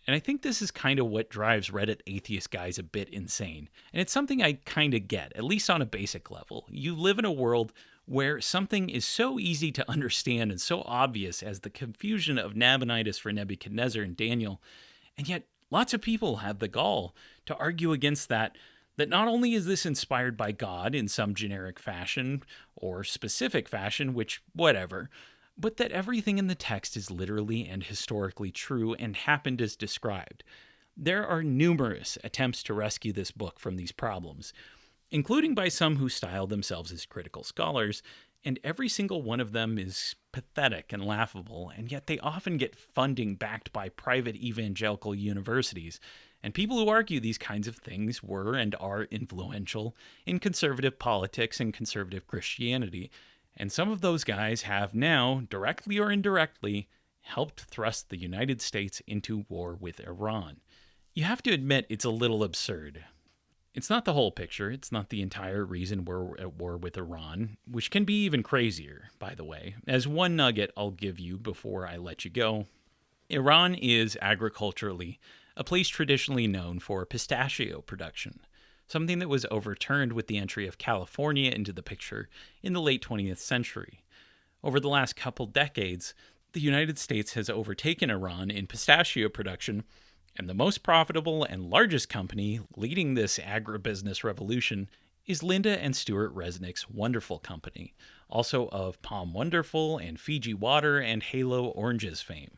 [SPEAKER 1] And I think this is kind of what drives Reddit atheist guys a bit insane. And it's something I kind of get, at least on a basic level. You live in a world where something is so easy to understand and so obvious as the confusion of Nabonidus for Nebuchadnezzar and Daniel, and yet lots of people have the gall to argue against that not only is this inspired by God in some generic fashion or specific fashion, which whatever, but that everything in the text is literally and historically true and happened as described. There are numerous attempts to rescue this book from these problems, including by some who style themselves as critical scholars, and every single one of them is pathetic and laughable, and yet they often get funding backed by private evangelical universities. And people who argue these kinds of things were and are influential in conservative politics and conservative Christianity. And some of those guys have now, directly or indirectly, helped thrust the United States into war with Iran. You have to admit it's a little absurd. It's not the whole picture. It's not the entire reason we're at war with Iran, which can be even crazier, by the way. As one nugget I'll give you before I let you go, Iran is agriculturally a place traditionally known for pistachio production, something that was overturned with the entry of California into the picture in the late 20th century. Over the last couple decades, the United States has overtaken Iran in pistachio production, and the most profitable and largest company leading this agribusiness revolution is Linda and Stuart Resnick's Wonderful Company, also of Palm Wonderful and Fiji Water and Hallo Oranges fame.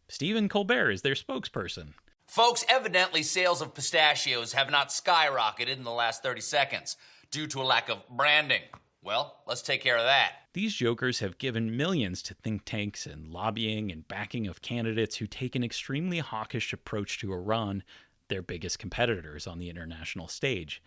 [SPEAKER 1] Stephen Colbert is their spokesperson.
[SPEAKER 7] Folks, evidently sales of pistachios have not skyrocketed in the last 30 seconds due to a lack of branding. Well, let's take care of that.
[SPEAKER 1] These jokers have given millions to think tanks and lobbying and backing of candidates who take an extremely hawkish approach to Iran, their biggest competitors on the international stage.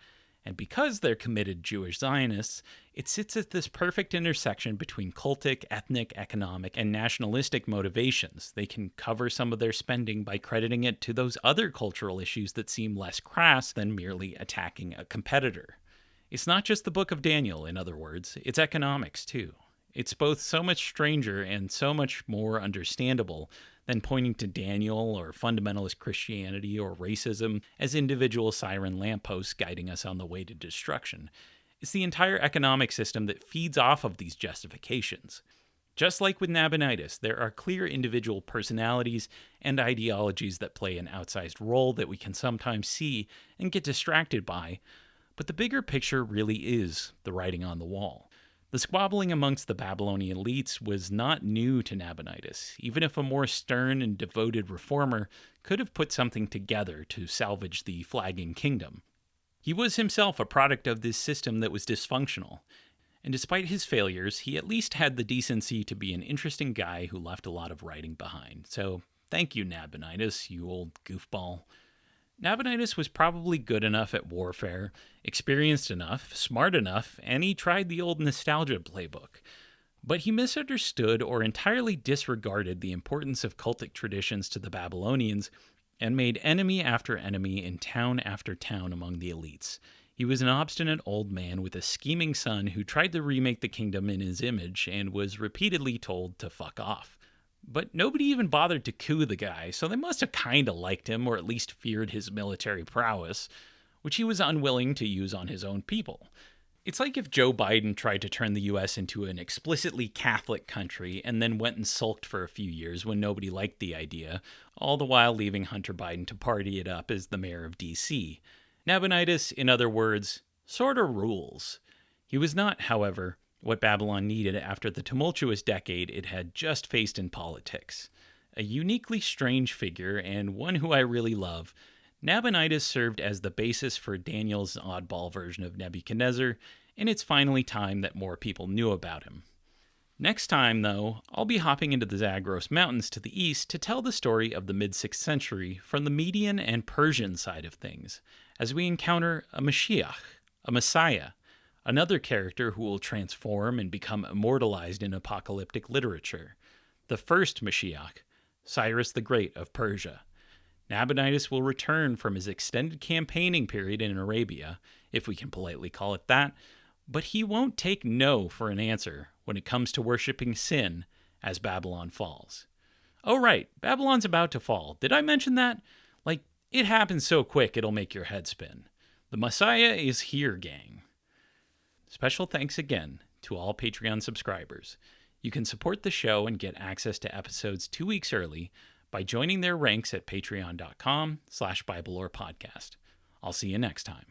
[SPEAKER 1] And because they're committed Jewish Zionists, it sits at this perfect intersection between cultic, ethnic, economic, and nationalistic motivations. They can cover some of their spending by crediting it to those other cultural issues that seem less crass than merely attacking a competitor. It's not just the Book of Daniel, in other words, it's economics too. It's both so much stranger and so much more understandable than pointing to Daniel or fundamentalist Christianity or racism as individual siren lampposts guiding us on the way to destruction. It's the entire economic system that feeds off of these justifications. Just like with Nabonidus, there are clear individual personalities and ideologies that play an outsized role that we can sometimes see and get distracted by, but the bigger picture really is the writing on the wall. The squabbling amongst the Babylonian elites was not new to Nabonidus, even if a more stern and devoted reformer could have put something together to salvage the flagging kingdom. He was himself a product of this system that was dysfunctional, and despite his failures, he at least had the decency to be an interesting guy who left a lot of writing behind. So thank you, Nabonidus, you old goofball. Nabonidus was probably good enough at warfare, experienced enough, smart enough, and he tried the old nostalgia playbook. But he misunderstood or entirely disregarded the importance of cultic traditions to the Babylonians and made enemy after enemy in town after town among the elites. He was an obstinate old man with a scheming son who tried to remake the kingdom in his image and was repeatedly told to fuck off. But nobody even bothered to coup the guy, so they must have kinda liked him or at least feared his military prowess, which he was unwilling to use on his own people. It's like if Joe Biden tried to turn the US into an explicitly Catholic country and then went and sulked for a few years when nobody liked the idea, all the while leaving Hunter Biden to party it up as the mayor of DC. Nabonidus, in other words, sorta rules. He was not, however, what Babylon needed after the tumultuous decade it had just faced in politics. A uniquely strange figure, and one who I really love, Nabonidus served as the basis for Daniel's oddball version of Nebuchadnezzar, and it's finally time that more people knew about him. Next time, though, I'll be hopping into the Zagros Mountains to the east to tell the story of the mid-6th century from the Median and Persian side of things, as we encounter a Mashiach, a Messiah, another character who will transform and become immortalized in apocalyptic literature. The first Mashiach, Cyrus the Great of Persia. Nabonidus will return from his extended campaigning period in Arabia, if we can politely call it that, but he won't take no for an answer when it comes to worshiping sin as Babylon falls. Oh right, Babylon's about to fall. Did I mention that? Like, it happens so quick it'll make your head spin. The Messiah is here, gang. Special thanks again to all Patreon subscribers. You can support the show and get access to episodes 2 weeks early by joining their ranks at patreon.com/BibleLorePodcast. I'll see you next time.